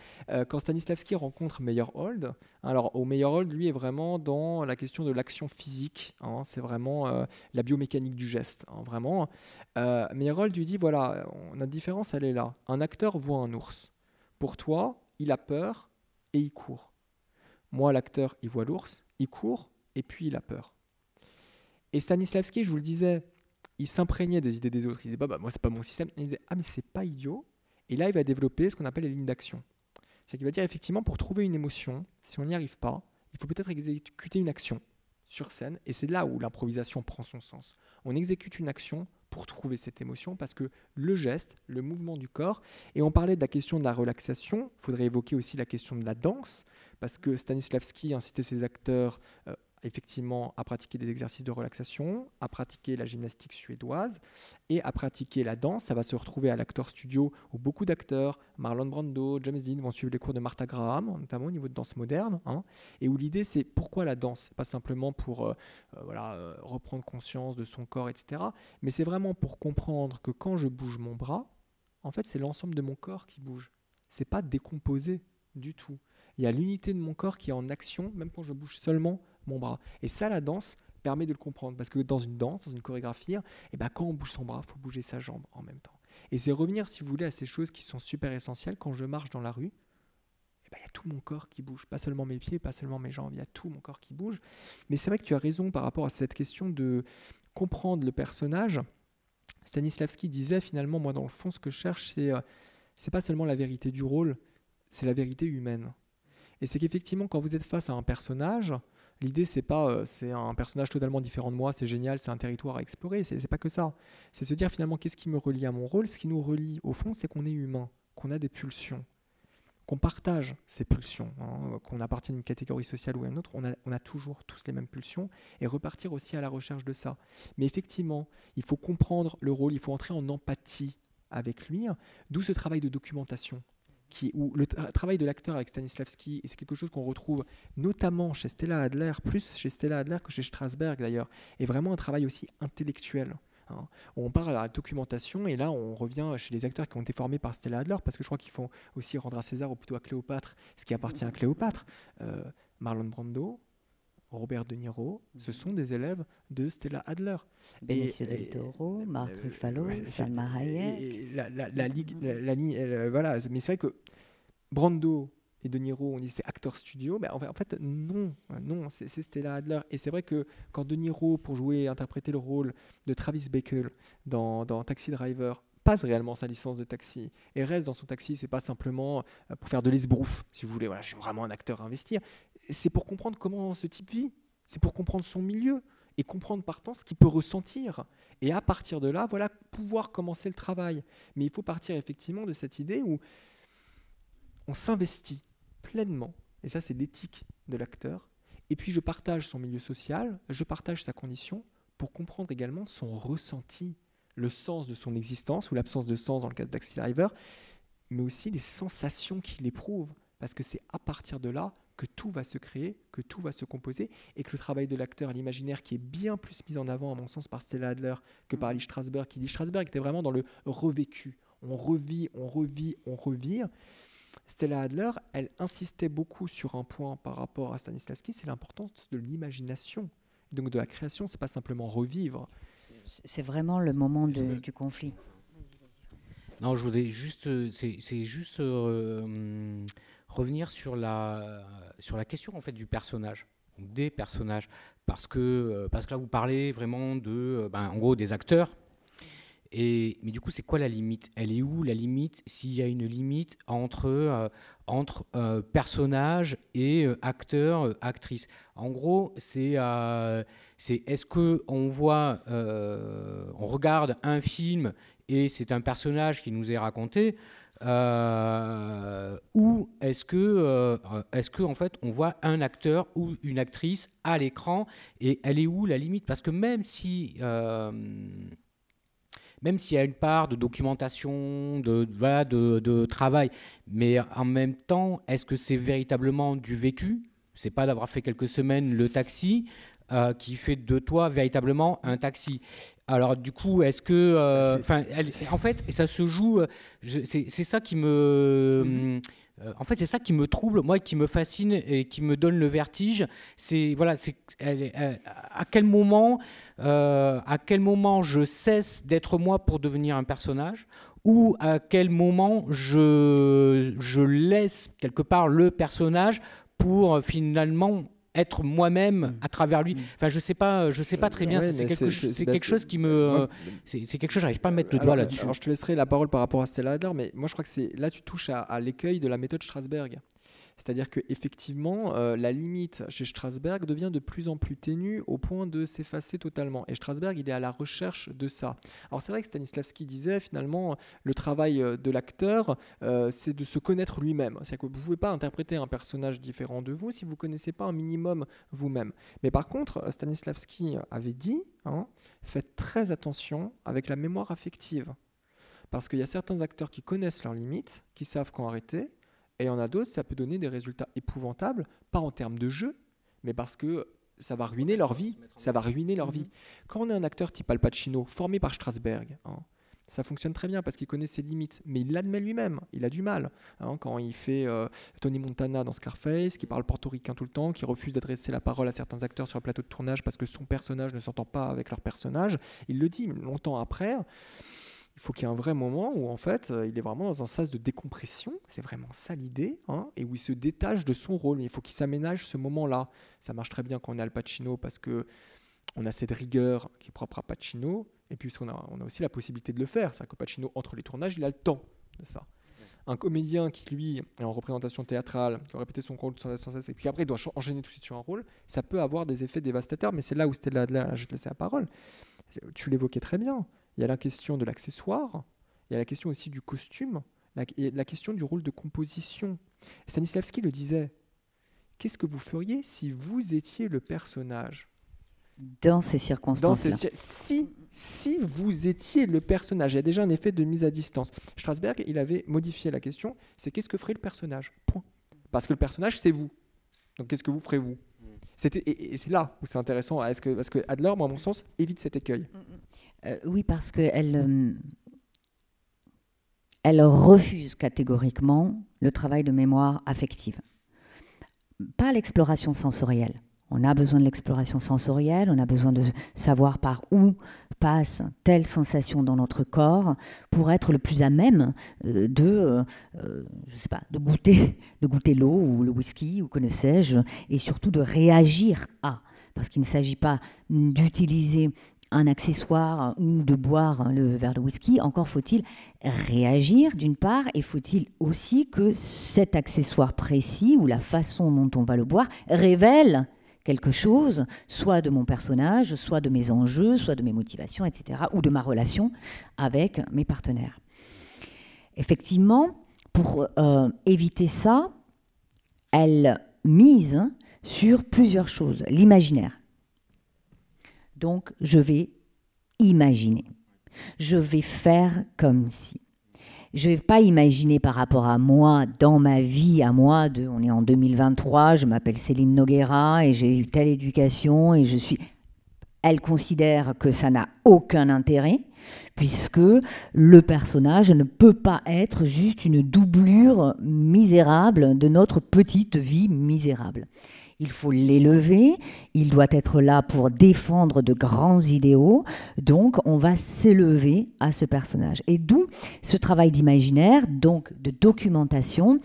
Quand Stanislavski rencontre Meyerhold, alors au Meyerhold, lui, est vraiment dans la question de l'action physique. C'est vraiment la biomécanique du geste. Vraiment. Meyerhold lui dit, voilà, notre différence, elle est là. Un acteur voit un ours. Pour toi, il a peur et il court. Moi, l'acteur, il voit l'ours, il court et puis il a peur. Et Stanislavski, je vous le disais, il s'imprégnait des idées des autres. Il disait, moi, c'est pas mon système. Il disait, mais c'est pas idiot. Et là, il va développer ce qu'on appelle les lignes d'action. C'est qu'il va dire, effectivement, pour trouver une émotion, si on n'y arrive pas, il faut peut-être exécuter une action sur scène. Et c'est là où l'improvisation prend son sens. On exécute une action pour trouver cette émotion, parce que le geste, le mouvement du corps, et on parlait de la question de la relaxation, il faudrait évoquer aussi la question de la danse, parce que Stanislavski incitait ses acteurs effectivement à pratiquer des exercices de relaxation, à pratiquer la gymnastique suédoise et à pratiquer la danse. Ça va se retrouver à l'Actor Studio où beaucoup d'acteurs, Marlon Brando, James Dean, vont suivre les cours de Martha Graham, notamment au niveau de danse moderne, hein, et où l'idée c'est pourquoi la danse, pas simplement pour reprendre conscience de son corps, etc. Mais c'est vraiment pour comprendre que quand je bouge mon bras, en fait c'est l'ensemble de mon corps qui bouge. C'est pas décomposé du tout. Il y a l'unité de mon corps qui est en action, même quand je bouge seulement mon bras. Et ça, la danse permet de le comprendre. Parce que dans une danse, dans une chorégraphie, quand on bouge son bras, il faut bouger sa jambe en même temps. Et c'est revenir, si vous voulez, à ces choses qui sont super essentielles. Quand je marche dans la rue, il y a tout mon corps qui bouge. Pas seulement mes pieds, pas seulement mes jambes, il y a tout mon corps qui bouge. Mais c'est vrai que tu as raison par rapport à cette question de comprendre le personnage. Stanislavski disait, finalement, moi, dans le fond, ce que je cherche, c'est pas seulement la vérité du rôle, c'est la vérité humaine. Et c'est qu'effectivement, quand vous êtes face à un personnage, l'idée, c'est pas c'est un personnage totalement différent de moi, c'est génial, c'est un territoire à explorer, c'est pas que ça. C'est se dire finalement, qu'est-ce qui me relie à mon rôle? Ce qui nous relie, au fond, c'est qu'on est humain, qu'on a des pulsions, qu'on partage ces pulsions, hein, qu'on appartient à une catégorie sociale ou à une autre, on a toujours tous les mêmes pulsions, et repartir aussi à la recherche de ça. Mais effectivement, il faut comprendre le rôle, il faut entrer en empathie avec lui, d'où ce travail de documentation. Où le travail de l'acteur avec Stanislavski, et c'est quelque chose qu'on retrouve notamment chez Stella Adler, plus chez Stella Adler que chez Strasberg d'ailleurs, est vraiment un travail aussi intellectuel. Hein, où on parle à la documentation, et là on revient chez les acteurs qui ont été formés par Stella Adler, parce que je crois qu'il faut aussi rendre à César, ou plutôt à Cléopâtre, ce qui appartient à Cléopâtre. Marlon Brando, Robert De Niro, ce sont des élèves de Stella Adler. Benicio del Toro, Mark Ruffalo, Salma Hayek. Voilà, mais c'est vrai que Brando et De Niro, on dit c'est acteur studio, mais en fait non, c'est Stella Adler. Et c'est vrai que quand De Niro, pour jouer et interpréter le rôle de Travis Bickle dans Taxi Driver, passe réellement sa licence de taxi et reste dans son taxi, c'est pas simplement pour faire de l'esbrouf, si vous voulez, voilà, je suis vraiment un acteur à investir, c'est pour comprendre comment ce type vit, c'est pour comprendre son milieu et comprendre partant ce qu'il peut ressentir. Et à partir de là, voilà, pouvoir commencer le travail. Mais il faut partir effectivement de cette idée où on s'investit pleinement, et ça c'est l'éthique de l'acteur, et puis je partage son milieu social, je partage sa condition pour comprendre également son ressenti, le sens de son existence, ou l'absence de sens dans le cas de Taxi Driver, mais aussi les sensations qu'il éprouve, parce que c'est à partir de là que tout va se créer, que tout va se composer, et que le travail de l'acteur, l'imaginaire, qui est bien plus mis en avant, à mon sens, par Stella Adler que par Lee Strasberg, qui Lee Strasberg était vraiment dans le revécu. On revit, on revit, on revit. Stella Adler, elle insistait beaucoup sur un point par rapport à Stanislavski, c'est l'importance de l'imagination. Donc de la création, c'est pas simplement revivre. C'est vraiment le moment du conflit. Non, je voudrais juste, revenir sur la question en fait du personnage, des personnages, parce que là vous parlez vraiment de, en gros, des acteurs. Mais du coup, c'est quoi la limite? Elle est où la limite, s'il y a une limite entre personnage et acteur, actrice? En gros, c'est est-ce que on regarde un film et c'est un personnage qui nous est raconté, ou est-ce que en fait on voit un acteur ou une actrice à l'écran, et elle est où la limite? Parce que même s'il y a une part de documentation, de travail, mais en même temps, est-ce que c'est véritablement du vécu? C'est pas d'avoir fait quelques semaines le taxi qui fait de toi véritablement un taxi. Alors du coup, est-ce que... en fait, ça se joue... c'est ça qui me... en fait, c'est ça qui me trouble, moi, qui me fascine et qui me donne le vertige. C'est à quel moment je cesse d'être moi pour devenir un personnage, ou à quel moment je laisse quelque part le personnage pour finalement être moi-même à travers lui. Enfin, je sais pas très bien. C'est quelque chose qui me, c'est quelque chose. J'arrive pas à mettre le doigt là-dessus. Alors, je te laisserai la parole par rapport à Stella Adler, mais moi, je crois que là, tu touches à l'écueil de la méthode Strasberg. C'est-à-dire qu'effectivement, la limite chez Strasberg devient de plus en plus ténue au point de s'effacer totalement. Et Strasberg, il est à la recherche de ça. Alors c'est vrai que Stanislavski disait finalement, le travail de l'acteur, c'est de se connaître lui-même. C'est-à-dire que vous ne pouvez pas interpréter un personnage différent de vous si vous ne connaissez pas un minimum vous-même. Mais par contre, Stanislavski avait dit, faites très attention avec la mémoire affective. Parce qu'il y a certains acteurs qui connaissent leurs limites, qui savent quand arrêter, et il y en a d'autres, ça peut donner des résultats épouvantables, pas en termes de jeu, mais parce que ça va ruiner leur vie. Ça va ruiner leur vie. Quand on est un acteur type Al Pacino, formé par Strasberg, ça fonctionne très bien parce qu'il connaît ses limites, mais il l'admet lui-même, il a du mal. Quand il fait Tony Montana dans Scarface, qui parle portoricain tout le temps, qui refuse d'adresser la parole à certains acteurs sur le plateau de tournage parce que son personnage ne s'entend pas avec leur personnage, il le dit longtemps après. Il faut qu'il y ait un vrai moment où en fait il est vraiment dans un sas de décompression, c'est vraiment ça l'idée, et où il se détache de son rôle. Il faut qu'il s'aménage ce moment-là. Ça marche très bien quand on est Al Pacino parce que on a cette rigueur qui est propre à Pacino, et puis on a aussi la possibilité de le faire. C'est-à-dire que Pacino, entre les tournages, il a le temps de ça. Un comédien qui, lui, est en représentation théâtrale, qui va répéter son rôle sans cesse, et puis après il doit enchaîner tout de suite sur un rôle, ça peut avoir des effets dévastateurs, mais c'est là où Stella Adler, je vais te laisser la parole. Tu l'évoquais très bien. Il y a la question de l'accessoire, il y a la question aussi du costume, la question du rôle de composition. Stanislavski le disait, qu'est-ce que vous feriez si vous étiez le personnage ? Dans ces circonstances-là. Si vous étiez le personnage, il y a déjà un effet de mise à distance. Strasberg, il avait modifié la question, c'est qu'est-ce que ferait le personnage ? Point. Parce que le personnage, c'est vous. Donc qu'est-ce que vous ferez vous ? Et c'est là où c'est intéressant, parce que Adler, moi, à mon sens, évite cet écueil. Oui, parce qu'elle elle refuse catégoriquement le travail de mémoire affective. Pas l'exploration sensorielle. On a besoin de l'exploration sensorielle, on a besoin de savoir par où passe telle sensation dans notre corps pour être le plus à même de goûter l'eau ou le whisky ou que ne sais-je, et surtout de réagir à. Parce qu'il ne s'agit pas d'utiliser un accessoire ou de boire le verre de whisky, encore faut-il réagir d'une part, et faut-il aussi que cet accessoire précis ou la façon dont on va le boire révèle quelque chose, soit de mon personnage, soit de mes enjeux, soit de mes motivations, etc., ou de ma relation avec mes partenaires. Effectivement, pour éviter ça, elle mise sur plusieurs choses. L'imaginaire. Donc, je vais imaginer. Je vais faire comme si. Je ne vais pas imaginer par rapport à moi, dans ma vie, à moi, on est en 2023, je m'appelle Céline Noguera et j'ai eu telle éducation et je suis... Elle considère que ça n'a aucun intérêt puisque le personnage ne peut pas être juste une doublure misérable de notre petite vie misérable. Il faut l'élever, il doit être là pour défendre de grands idéaux, donc on va s'élever à ce personnage. Et d'où ce travail d'imaginaire, donc de documentation,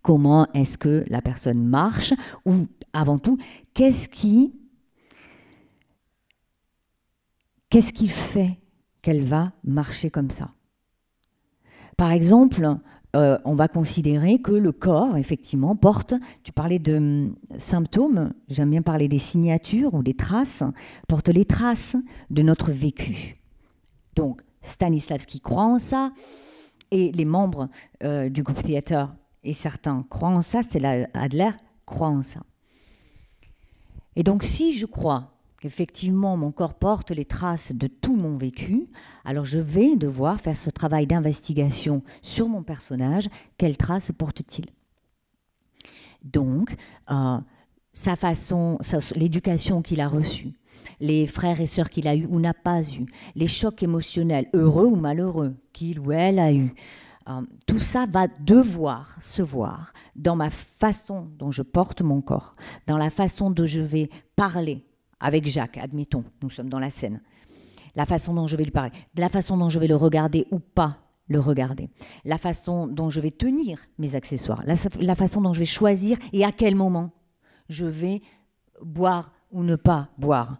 comment est-ce que la personne marche, ou avant tout, qu'est-ce qui fait qu'elle va marcher comme ça ? Par exemple, on va considérer que le corps, effectivement, porte, tu parlais de symptômes, j'aime bien parler des signatures ou des traces, porte les traces de notre vécu. Donc, Stanislavski croit en ça, et les membres du groupe Theater, et certains croient en ça, Adler croit en ça. Et donc, si je crois qu'effectivement mon corps porte les traces de tout mon vécu, alors je vais devoir faire ce travail d'investigation sur mon personnage. Quelles traces porte-t-il ? Donc, sa façon, l'éducation qu'il a reçue, les frères et sœurs qu'il a eus ou n'a pas eus, les chocs émotionnels, heureux ou malheureux, qu'il ou elle a eus, tout ça va devoir se voir dans ma façon dont je porte mon corps, dans la façon dont je vais parler avec Jacques, admettons, nous sommes dans la scène, la façon dont je vais lui parler, la façon dont je vais le regarder ou pas le regarder, la façon dont je vais tenir mes accessoires, la façon dont je vais choisir et à quel moment je vais boire ou ne pas boire.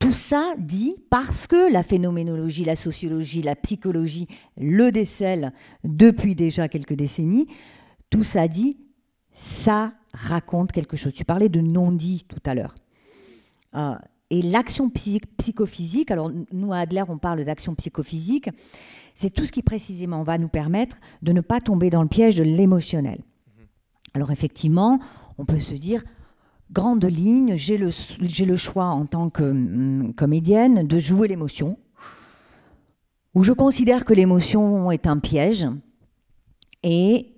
Tout ça dit parce que la phénoménologie, la sociologie, la psychologie le décèlent depuis déjà quelques décennies, tout ça dit, ça raconte quelque chose. Tu parlais de non-dit tout à l'heure. Et l'action psychophysique, alors nous à Adler on parle d'action psychophysique, c'est tout ce qui précisément va nous permettre de ne pas tomber dans le piège de l'émotionnel. Alors effectivement, on peut se dire, grande ligne, j'ai le choix en tant que comédienne de jouer l'émotion, où je considère que l'émotion est un piège, et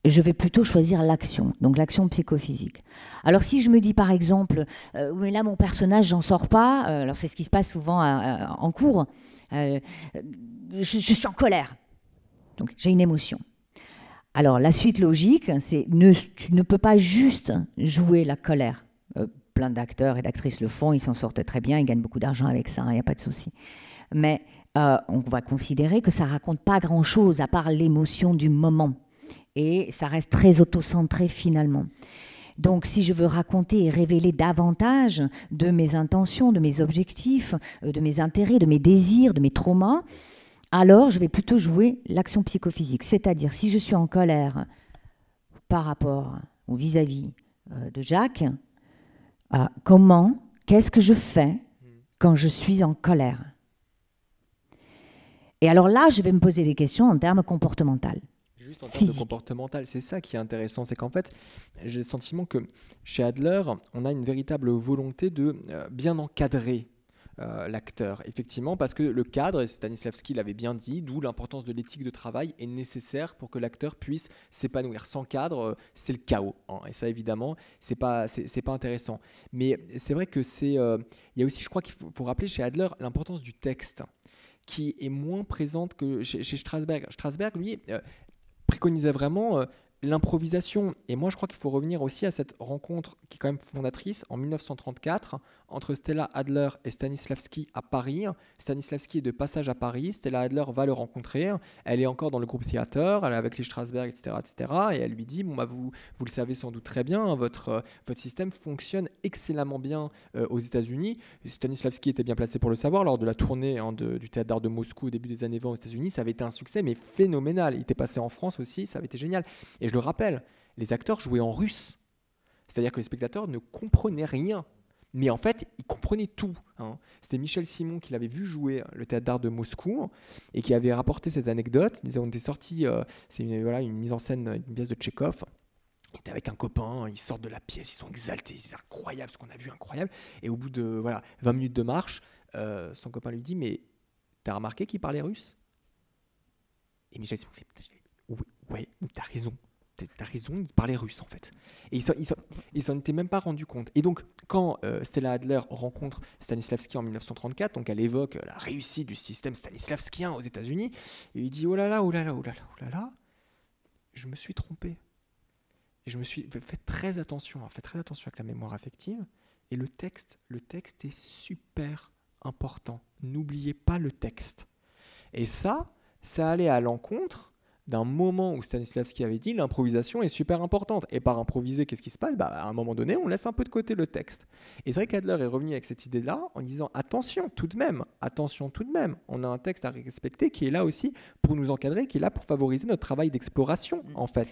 je vais plutôt choisir l'action, donc l'action psychophysique. Alors si je me dis par exemple, mais là mon personnage, j'en sors pas, alors c'est ce qui se passe souvent en cours, je suis en colère, donc j'ai une émotion. Alors la suite logique, c'est tu ne peux pas juste jouer la colère. Plein d'acteurs et d'actrices le font, ils s'en sortent très bien, ils gagnent beaucoup d'argent avec ça, il n'y a pas de souci. Mais on va considérer que ça ne raconte pas grand-chose à part l'émotion du moment. Et ça reste très autocentré finalement. Donc si je veux raconter et révéler davantage de mes intentions, de mes objectifs, de mes intérêts, de mes désirs, de mes traumas, alors je vais plutôt jouer l'action psychophysique. C'est-à-dire si je suis en colère par rapport ou vis-à-vis de Jacques, qu'est-ce que je fais quand je suis en colère? Et alors là, je vais me poser des questions en termes comportementaux. Juste en termes de comportemental, c'est ça qui est intéressant, c'est qu'en fait, j'ai le sentiment que chez Adler, on a une véritable volonté de bien encadrer l'acteur, effectivement, parce que le cadre, et Stanislavski l'avait bien dit, d'où l'importance de l'éthique de travail est nécessaire pour que l'acteur puisse s'épanouir. Sans cadre, c'est le chaos, hein, et ça évidemment, c'est pas intéressant. Mais c'est vrai que il y a aussi, je crois qu'il faut rappeler chez Adler l'importance du texte, qui est moins présente que chez Strasberg. Strasberg, lui, préconisait vraiment l'improvisation. Et moi, je crois qu'il faut revenir aussi à cette rencontre qui est quand même fondatrice en 1934 entre Stella Adler et Stanislavski à Paris. Stanislavski est de passage à Paris. Stella Adler va le rencontrer. Elle est encore dans le groupe Theater, elle est avec les Strasberg, etc., etc. Et elle lui dit, bon, bah, vous le savez sans doute très bien, votre système fonctionne excellemment bien aux États-Unis. Stanislavski était bien placé pour le savoir. Lors de la tournée du Théâtre d'Art de Moscou au début des années 20 aux États-Unis, ça avait été un succès, mais phénoménal. Il était passé en France aussi, ça avait été génial. Et je le rappelle, les acteurs jouaient en russe. C'est-à-dire que les spectateurs ne comprenaient rien. Mais en fait, ils comprenaient tout. Hein. C'était Michel Simon qui l'avait vu jouer le Théâtre d'Art de Moscou et qui avait rapporté cette anecdote. Il disait, on était sortis, c'est une mise en scène, une pièce de Tchekhov. Il était avec un copain, ils sortent de la pièce, ils sont exaltés, c'est incroyable ce qu'on a vu, incroyable. Et au bout de 20 minutes de marche, son copain lui dit, mais t'as remarqué qu'il parlait russe? Et Michel Simon fait, ouais, t'as raison. T'as raison, il parlait russe en fait. Et ils s'en étaient même pas rendu compte. Et donc, quand Stella Adler rencontre Stanislavski en 1934, donc elle évoque la réussite du système stanislavskien aux États-Unis, et il dit, oh là là, je me suis trompé. Et je me suis fait très attention avec la mémoire affective. Et le texte est super important. N'oubliez pas le texte. Et ça allait à l'encontre d'un moment où Stanislavski avait dit l'improvisation est super importante. Et par improviser, qu'est-ce qui se passe? À un moment donné, on laisse un peu de côté le texte. Et c'est vrai qu'Adler est revenu avec cette idée-là en disant attention tout de même, on a un texte à respecter qui est là aussi pour nous encadrer, qui est là pour favoriser notre travail d'exploration en fait.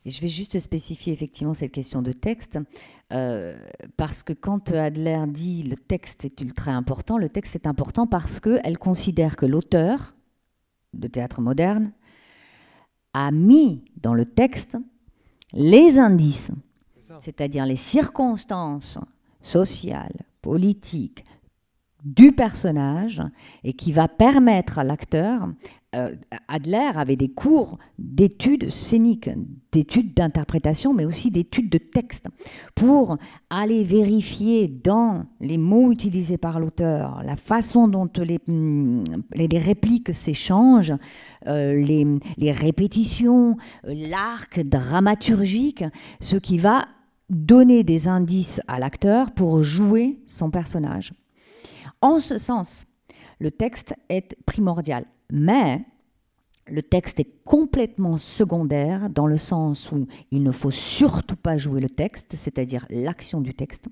Et je vais juste spécifier effectivement cette question de texte, parce que quand Adler dit le texte est ultra important, le texte est important parce qu'elle considère que l'auteur de théâtre moderne a mis dans le texte les indices, c'est-à-dire les circonstances sociales, politiques du personnage, et qui va permettre à l'acteur, Adler avait des cours d'études scéniques, d'études d'interprétation, mais aussi d'études de texte, pour aller vérifier dans les mots utilisés par l'auteur, la façon dont les répliques s'échangent, les répétitions, l'arc dramaturgique, ce qui va donner des indices à l'acteur pour jouer son personnage. En ce sens, le texte est primordial, mais le texte est complètement secondaire dans le sens où il ne faut surtout pas jouer le texte, c'est-à-dire l'action du texte,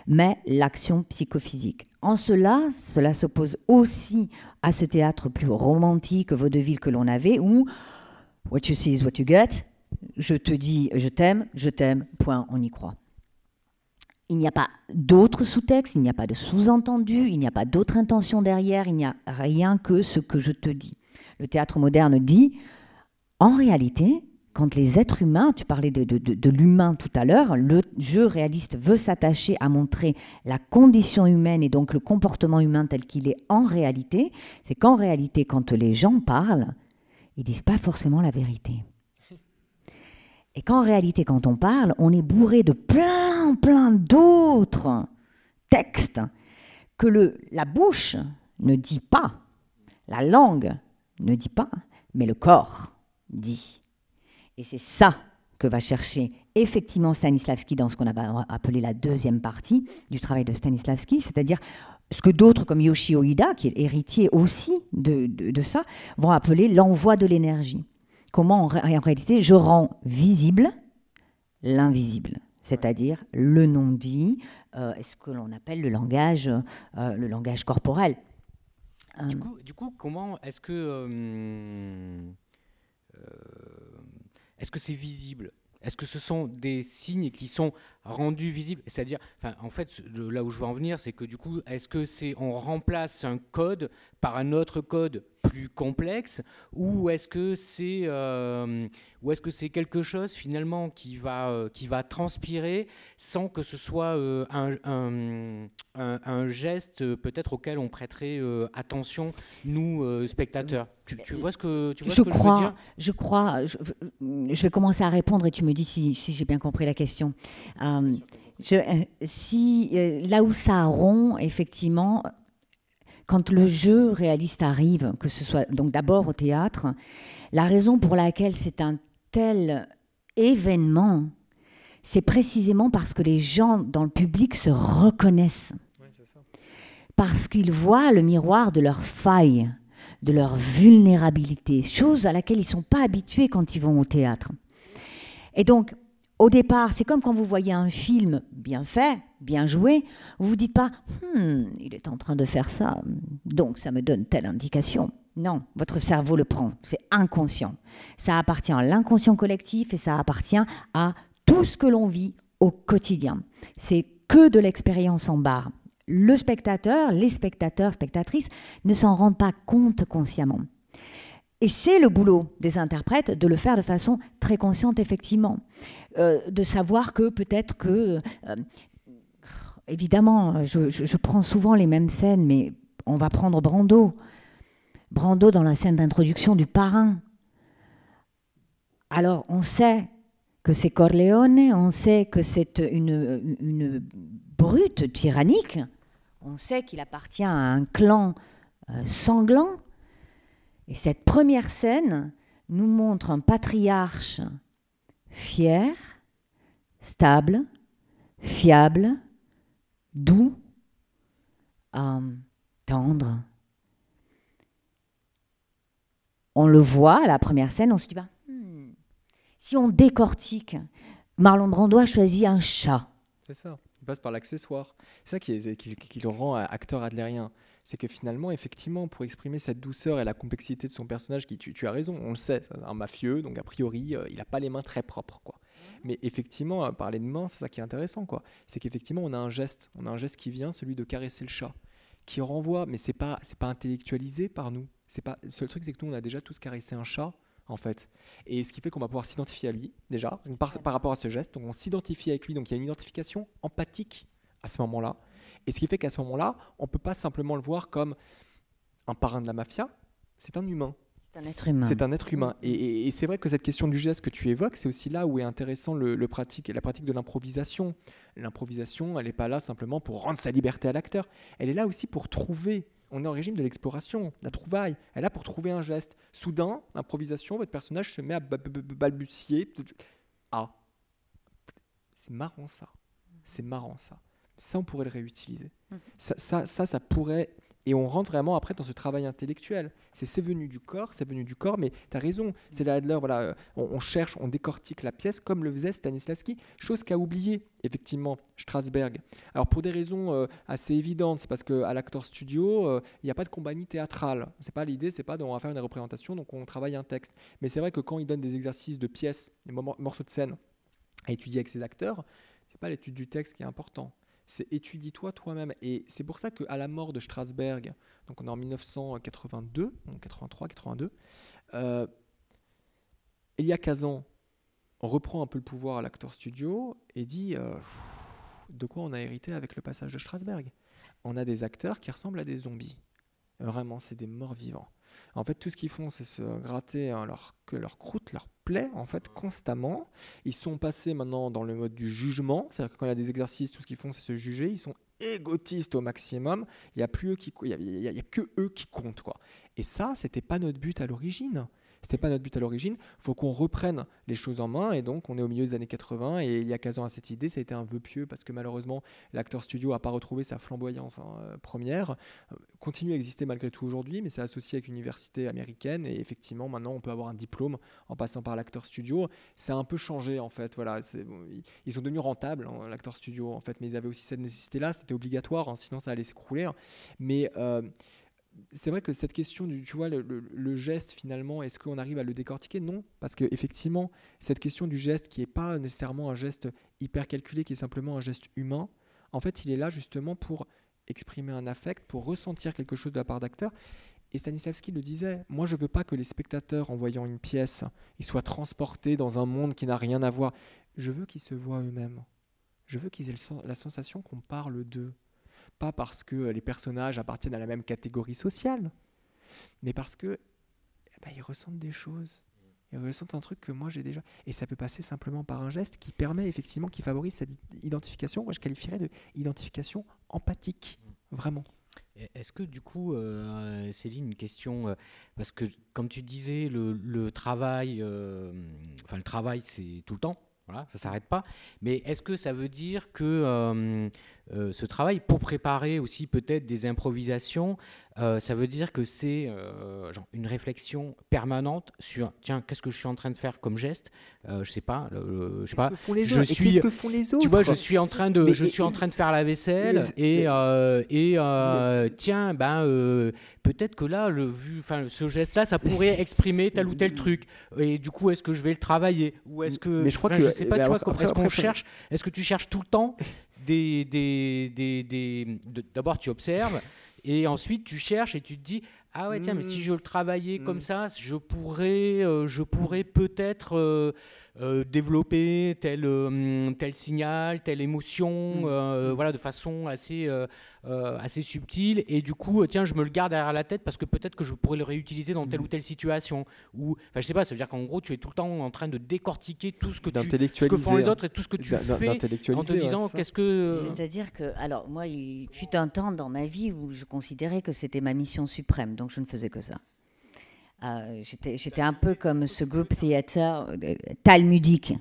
mais l'action psychophysique. En cela s'oppose aussi à ce théâtre plus romantique, vaudeville que l'on avait, où « what you see is what you get ». je te dis je t'aime, point, on y croit. Il n'y a pas d'autre sous-texte, il n'y a pas de sous-entendu, il n'y a pas d'autre intention derrière, il n'y a rien que ce que je te dis. Le théâtre moderne dit, en réalité, quand les êtres humains, tu parlais de l'humain tout à l'heure, le jeu réaliste veut s'attacher à montrer la condition humaine et donc le comportement humain tel qu'il est en réalité, c'est qu'en réalité, quand les gens parlent, ils ne disent pas forcément la vérité. Et qu'en réalité, quand on parle, on est bourré de plein d'autres textes que la bouche ne dit pas, la langue ne dit pas, mais le corps dit. Et c'est ça que va chercher effectivement Stanislavski dans ce qu'on a appelé la deuxième partie du travail de Stanislavski, c'est-à-dire ce que d'autres comme Yoshio Ida, qui est héritier aussi de ça, vont appeler l'envoi de l'énergie. Comment en réalité je rends visible l'invisible, c'est-à-dire le non-dit, ce que l'on appelle le langage corporel. Du coup, comment est-ce que c'est visible? Est-ce que ce sont des signes qui sont rendus visibles? C'est-à-dire, en fait, là où je veux en venir, c'est que du coup, est-ce que on remplace un code par un autre code plus complexe, ou est-ce que c'est quelque chose finalement qui va transpirer sans que ce soit un geste peut-être auquel on prêterait attention, nous, spectateurs? Tu vois ce que je veux dire? Je vais commencer à répondre et tu me dis si j'ai bien compris la question. Là où ça rompt, effectivement, quand le jeu réaliste arrive, que ce soit donc d'abord au théâtre, la raison pour laquelle c'est un tel événement, c'est précisément parce que les gens dans le public se reconnaissent. Ouais, c'est ça. Parce qu'ils voient le miroir de leurs failles, de leur vulnérabilité, chose à laquelle ils ne sont pas habitués quand ils vont au théâtre. Et donc, au départ, c'est comme quand vous voyez un film bien fait, bien joué, vous ne vous dites pas « il est en train de faire ça, donc ça me donne telle indication ». Non, votre cerveau le prend, c'est inconscient. Ça appartient à l'inconscient collectif et ça appartient à tout ce que l'on vit au quotidien. C'est que de l'expérience en barre. Le spectateur, les spectateurs, spectatrices ne s'en rendent pas compte consciemment. Et c'est le boulot des interprètes de le faire de façon très consciente, effectivement. De savoir que peut-être que... évidemment, je prends souvent les mêmes scènes, mais on va prendre Brando. Brando dans la scène d'introduction du Parrain. Alors, on sait que c'est Corleone, on sait que c'est une brute tyrannique, on sait qu'il appartient à un clan sanglant. Et cette première scène nous montre un patriarche fier, stable, fiable, doux, tendre. On le voit à la première scène, on se dit bah, si on décortique, Marlon Brando a choisi un chat. C'est ça, il passe par l'accessoire. C'est ça qui le rend acteur adlérien. C'est que finalement, effectivement, pour exprimer cette douceur et la complexité de son personnage, qui tu as raison, on le sait, c'est un mafieux, donc a priori, il n'a pas les mains très propres, quoi. Mais effectivement, parler de mains, c'est ça qui est intéressant, quoi. C'est qu'effectivement, on a un geste qui vient, celui de caresser le chat, qui renvoie, mais c'est pas intellectualisé par nous. C'est pas, le seul truc, c'est que nous, on a déjà tous caressé un chat, en fait. Et ce qui fait qu'on va pouvoir s'identifier à lui, déjà, par rapport à ce geste. Donc on s'identifie avec lui, donc il y a une identification empathique à ce moment-là. Et ce qui fait qu'à ce moment-là, on ne peut pas simplement le voir comme un parrain de la mafia, c'est un humain. C'est un être humain. C'est un être humain. Et c'est vrai que cette question du geste que tu évoques, c'est aussi là où est intéressant la pratique de l'improvisation. L'improvisation, elle n'est pas là simplement pour rendre sa liberté à l'acteur. Elle est là aussi pour trouver. On est en régime de l'exploration, de la trouvaille. Elle est là pour trouver un geste. Soudain, l'improvisation, votre personnage se met à balbutier. Ah, c'est marrant ça. C'est marrant ça. Ça, on pourrait le réutiliser. Ça pourrait... Et on rentre vraiment après dans ce travail intellectuel. C'est venu du corps, mais tu as raison, c'est là Adler, voilà, on cherche, on décortique la pièce comme le faisait Stanislavski, chose qu'a oublié effectivement Strasberg. Alors pour des raisons assez évidentes, c'est parce qu'à l'Actors Studio, il n'y a pas de compagnie théâtrale. C'est pas l'idée, c'est pas on va faire une représentation, donc on travaille un texte. Mais c'est vrai que quand il donne des exercices de pièces, des morceaux de scène à étudier avec ses acteurs, c'est pas l'étude du texte qui est important. C'est étudie-toi toi-même. Et c'est pour ça qu'à la mort de Strasberg, donc on est en 1982, donc 83, 82, Elia Kazan reprend un peu le pouvoir à l'Actors Studio et dit de quoi on a hérité avec le passage de Strasberg. On a des acteurs qui ressemblent à des zombies. Vraiment, c'est des morts vivants. En fait, tout ce qu'ils font, c'est se gratter leur croûte, leur plaie, en fait, constamment. Ils sont passés maintenant dans le mode du jugement. C'est-à-dire que quand il y a des exercices, tout ce qu'ils font, c'est se juger. Ils sont égotistes au maximum. Il n'y a plus eux il y a que eux qui comptent, quoi. Et ça, c'était pas notre but à l'origine. C'était pas notre but à l'origine. Il faut qu'on reprenne les choses en main. Et donc, on est au milieu des années 80. Et il y a 15 ans à cette idée, ça a été un vœu pieux parce que malheureusement, l'Actors Studio n'a pas retrouvé sa flamboyance première. Continue à exister malgré tout aujourd'hui, mais c'est associé avec une université américaine. Et effectivement, maintenant, on peut avoir un diplôme en passant par l'Actors Studio. Ça a un peu changé, en fait. Voilà, ils sont devenus rentables, hein, l'Actors Studio, en fait. Mais ils avaient aussi cette nécessité-là. C'était obligatoire, hein, sinon ça allait s'écrouler. Mais... c'est vrai que cette question du, tu vois, le geste finalement, est-ce qu'on arrive à le décortiquer? Non, parce qu'effectivement, cette question du geste qui n'est pas nécessairement un geste hyper calculé, qui est simplement un geste humain, en fait, il est là justement pour exprimer un affect, pour ressentir quelque chose de la part d'acteurs. Et Stanislavski le disait, moi je ne veux pas que les spectateurs, en voyant une pièce, ils soient transportés dans un monde qui n'a rien à voir. Je veux qu'ils se voient eux-mêmes. Je veux qu'ils aient la sensation qu'on parle d'eux. Pas parce que les personnages appartiennent à la même catégorie sociale, mais parce que ils ressentent des choses. Ils ressentent un truc que moi j'ai déjà. Et ça peut passer simplement par un geste qui permet effectivement, qui favorise cette identification. Moi je qualifierais de identification empathique, vraiment. Est-ce que du coup, Céline, une question, parce que comme tu disais, le travail, le travail c'est tout le temps. Voilà, ça ne s'arrête pas. Mais est-ce que ça veut dire que ce travail, pour préparer aussi peut-être des improvisations, ça veut dire que c'est une réflexion permanente sur tiens, qu'est-ce que je suis en train de faire comme geste, je sais pas, qu'est-ce que font les autres? Tu vois, je suis en train de faire la vaisselle tiens, peut-être que là, ce geste-là, ça pourrait exprimer tel ou tel truc. Et du coup, est-ce que je vais le travailler ou est-ce que mais je crois que je sais pas, tu vois, est-ce qu'on cherche, est-ce que tu cherches tout le temps d'abord tu observes et ensuite tu cherches et tu te dis ah ouais tiens mais si je le travaillais comme ça je pourrais peut-être développer tel signal, telle émotion voilà, de façon assez subtile et du coup tiens je me le garde derrière la tête parce que peut-être que je pourrais le réutiliser dans telle ou telle situation ou je sais pas, ça veut dire qu'en gros tu es tout le temps en train de décortiquer tout ce que font les autres et tout ce que tu fais en te disant qu'est-ce que... C'est-à-dire que, alors moi il fut un temps dans ma vie où je considérais que c'était ma mission suprême, donc je ne faisais que ça. J'étais un peu comme ce group theater talmudique.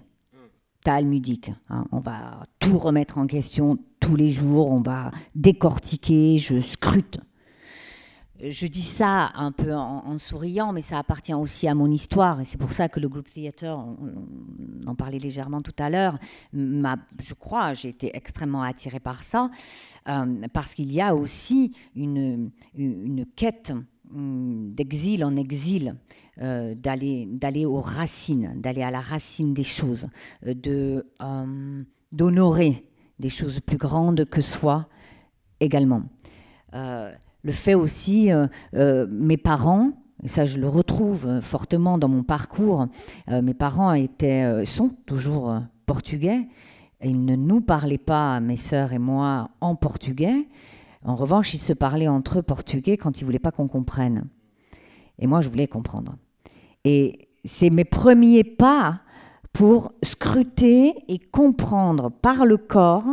Hein. On va tout remettre en question tous les jours, on va décortiquer, je scrute. Je dis ça un peu en souriant, mais ça appartient aussi à mon histoire. Et c'est pour ça que le group theater, on en parlait légèrement tout à l'heure, je crois, j'ai été extrêmement attirée par ça, parce qu'il y a aussi une quête d'exil en exil, d'aller aux racines, d'aller à la racine des choses, d'honorer des choses plus grandes que soi également. Le fait aussi, mes parents, et ça je le retrouve fortement dans mon parcours, mes parents sont toujours portugais, et ils ne nous parlaient pas, mes sœurs et moi, en portugais. En revanche, ils se parlaient entre eux portugais quand ils ne voulaient pas qu'on comprenne. Et moi, je voulais comprendre. Et c'est mes premiers pas pour scruter et comprendre par le corps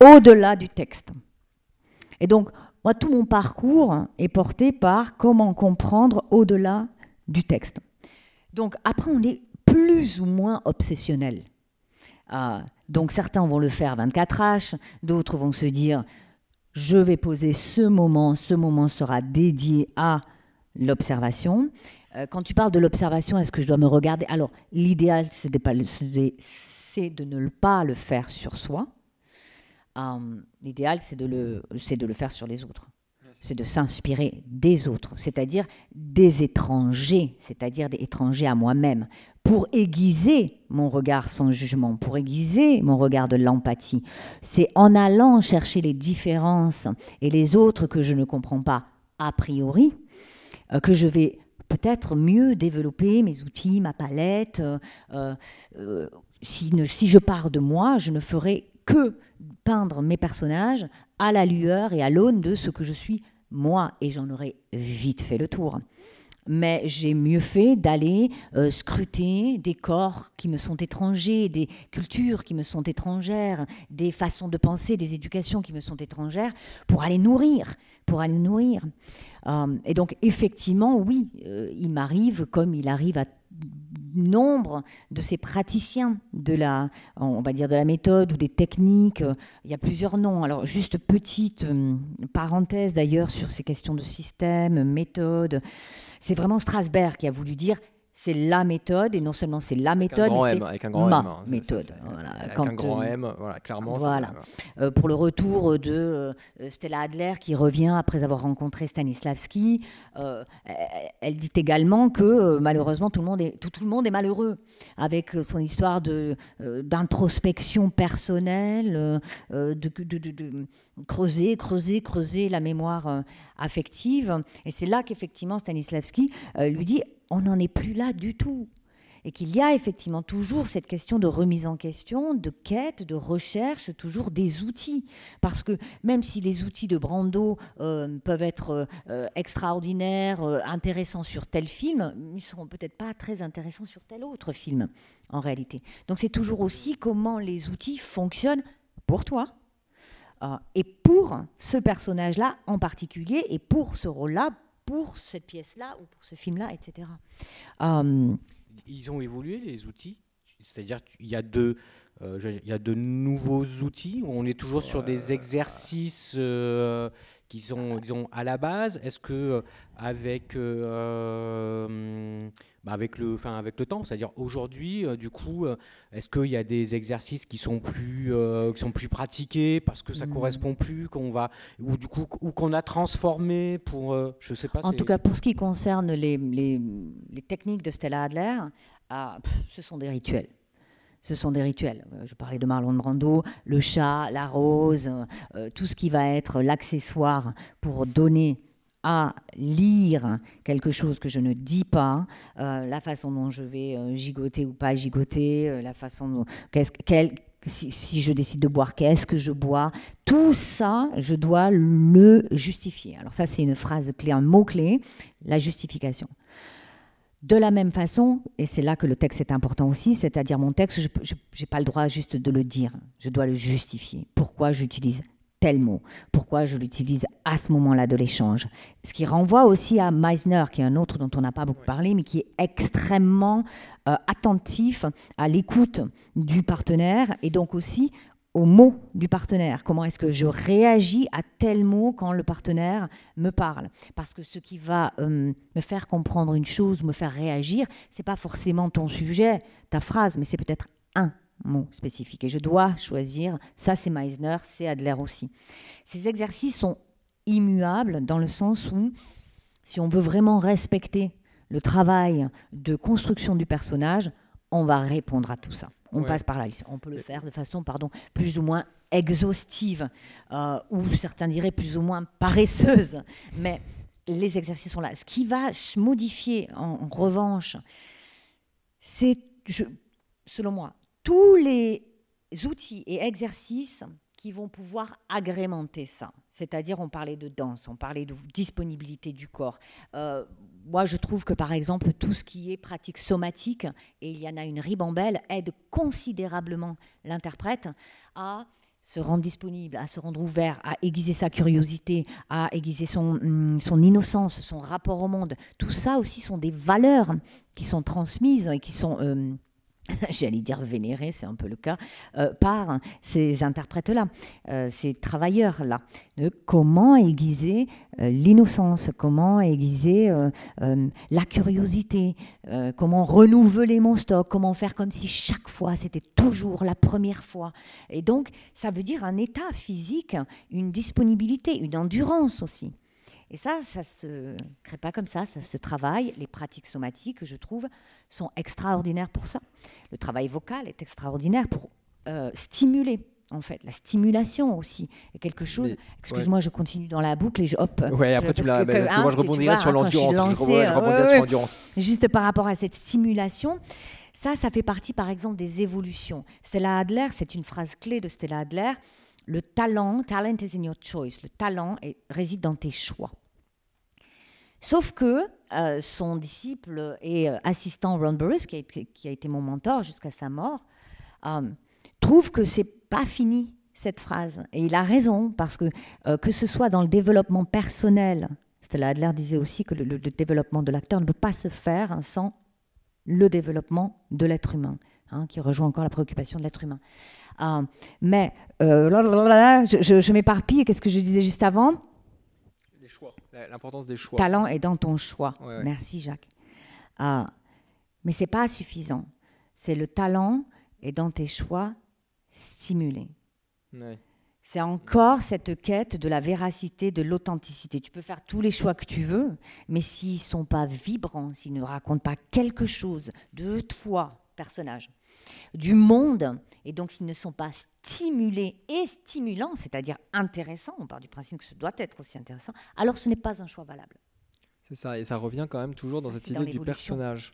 au-delà du texte. Et donc, moi, tout mon parcours est porté par comment comprendre au-delà du texte. Donc, après, on est plus ou moins obsessionnel. Donc certains vont le faire 24H, d'autres vont se dire je vais poser ce moment sera dédié à l'observation. Quand tu parles de l'observation, est-ce que je dois me regarder? Alors l'idéal c'est de ne pas le faire sur soi. L'idéal c'est de le faire sur les autres. C'est de s'inspirer des autres, c'est-à-dire des étrangers, c'est-à-dire des étrangers à moi-même, pour aiguiser mon regard sans jugement, pour aiguiser mon regard de l'empathie. C'est en allant chercher les différences et les autres que je ne comprends pas a priori, que je vais peut-être mieux développer mes outils, ma palette. Si je pars de moi, je ne ferai que peindre mes personnages à la lueur et à l'aune de ce que je suis moi, et j'en aurais vite fait le tour. Mais j'ai mieux fait d'aller scruter des corps qui me sont étrangers, des cultures qui me sont étrangères, des façons de penser, des éducations qui me sont étrangères, pour aller nourrir. Et donc, effectivement, oui, il m'arrive, comme il arrive à nombre de ces praticiens on va dire de la méthode ou des techniques, il y a plusieurs noms. Alors, juste petite parenthèse d'ailleurs sur ces questions de système, méthode. C'est vraiment Strasberg qui a voulu dire c'est la méthode, et non seulement c'est la méthode, mais c'est ma méthode. Avec un grand M, voilà, clairement. Voilà. Pour le retour de Stella Adler, qui revient après avoir rencontré Stanislavski, elle dit également que malheureusement tout le monde est malheureux avec son histoire d'introspection personnelle, de creuser la mémoire affective. Et c'est là qu'effectivement Stanislavski lui dit on n'en est plus là du tout. Et qu'il y a effectivement toujours cette question de remise en question, de quête, de recherche, toujours des outils. Parce que même si les outils de Brando peuvent être extraordinaires, intéressants sur tel film, ils ne seront peut-être pas très intéressants sur tel autre film, en réalité. Donc c'est toujours aussi comment les outils fonctionnent pour toi. Et pour ce personnage-là en particulier, et pour ce rôle-là, pour cette pièce-là ou pour ce film-là, etc. Ils ont évolué, les outils, c'est-à-dire qu'il y a de nouveaux outils, on est toujours sur des exercices qui sont, disons, à la base. Est-ce que avec le temps, c'est-à-dire aujourd'hui, du coup, est-ce qu'il y a des exercices qui sont plus pratiqués parce que ça correspond plus, ou qu'on a transformé pour, je sais pas. En tout cas, pour ce qui concerne les techniques de Stella Adler, ce sont des rituels. Ce sont des rituels. Je parlais de Marlon Brando, le chat, la rose, tout ce qui va être l'accessoire pour donner à lire quelque chose que je ne dis pas, la façon dont je vais gigoter ou pas gigoter, la façon dont, si je décide de boire, qu'est-ce que je bois, tout ça, je dois le justifier. Alors ça, c'est une phrase clé, un mot-clé, la justification. De la même façon, et c'est là que le texte est important aussi, c'est-à-dire mon texte, je n'ai pas le droit juste de le dire, je dois le justifier. Pourquoi j'utilise tel mot? Pourquoi je l'utilise à ce moment-là de l'échange? Ce qui renvoie aussi à Meisner, qui est un autre dont on n'a pas beaucoup parlé, mais qui est extrêmement attentif à l'écoute du partenaire et donc aussi aux mots du partenaire. Comment est-ce que je réagis à tel mot quand le partenaire me parle? Parce que ce qui va me faire comprendre une chose, me faire réagir, c'est pas forcément ton sujet, ta phrase, mais c'est peut-être un mot spécifique. Et je dois choisir, ça c'est Meisner, c'est Adler aussi. Ces exercices sont immuables dans le sens où, si on veut vraiment respecter le travail de construction du personnage, on va répondre à tout ça. On passe par là. On peut le faire de façon, plus ou moins exhaustive, ou certains diraient plus ou moins paresseuse. Mais les exercices sont là. Ce qui va modifier, en revanche, c'est, selon moi, tous les outils et exercices qui vont pouvoir agrémenter ça. C'est-à-dire, on parlait de danse, on parlait de disponibilité du corps. Moi, je trouve que, par exemple, tout ce qui est pratique somatique, et il y en a une ribambelle, aide considérablement l'interprète à se rendre disponible, à se rendre ouvert, à aiguiser sa curiosité, à aiguiser son innocence, son rapport au monde. Tout ça aussi sont des valeurs qui sont transmises et qui sont j'allais dire vénérés, c'est un peu le cas, par ces interprètes-là, ces travailleurs-là. Comment aiguiser l'innocence, comment aiguiser la curiosité, comment renouveler mon stock, comment faire comme si chaque fois c'était toujours la première fois. Et donc, ça veut dire un état physique, une disponibilité, une endurance aussi. Et ça ne se crée pas comme ça se travaille. Les pratiques somatiques, je trouve, sont extraordinaires pour ça. Le travail vocal est extraordinaire pour stimuler, en fait. La stimulation aussi est quelque chose... Excuse-moi, je continue dans la boucle et je... Hop, ouais, après tu l'as... Parce que moi, je rebondirais sur l'endurance. Je rebondirais sur l'endurance. Juste par rapport à cette stimulation, ça fait partie, par exemple, des évolutions. Stella Adler, c'est une phrase clé de Stella Adler, le talent is in your choice. Le talent réside dans tes choix. Sauf que son disciple et assistant Ron Burrus, qui a été mon mentor jusqu'à sa mort, trouve que c'est pas fini cette phrase. Et il a raison, parce que ce soit dans le développement personnel, Stella Adler disait aussi que le développement de l'acteur ne peut pas se faire sans le développement de l'être humain, qui rejoint encore la préoccupation de l'être humain. Mais je m'éparpille. Qu'est-ce que je disais juste avant ? Les choix, l'importance des choix. Talent est dans ton choix. Ouais. Merci Jacques. Mais c'est pas suffisant. C'est le talent est dans tes choix stimulés. Ouais. C'est encore cette quête de la véracité, de l'authenticité. Tu peux faire tous les choix que tu veux, mais s'ils sont pas vibrants, s'ils ne racontent pas quelque chose de toi, personnage, du monde, et donc s'ils ne sont pas stimulés et stimulants, c'est-à-dire intéressants, on part du principe que ce doit être aussi intéressant, alors ce n'est pas un choix valable. C'est ça, et ça revient quand même toujours dans cette idée du l'évolution. personnage.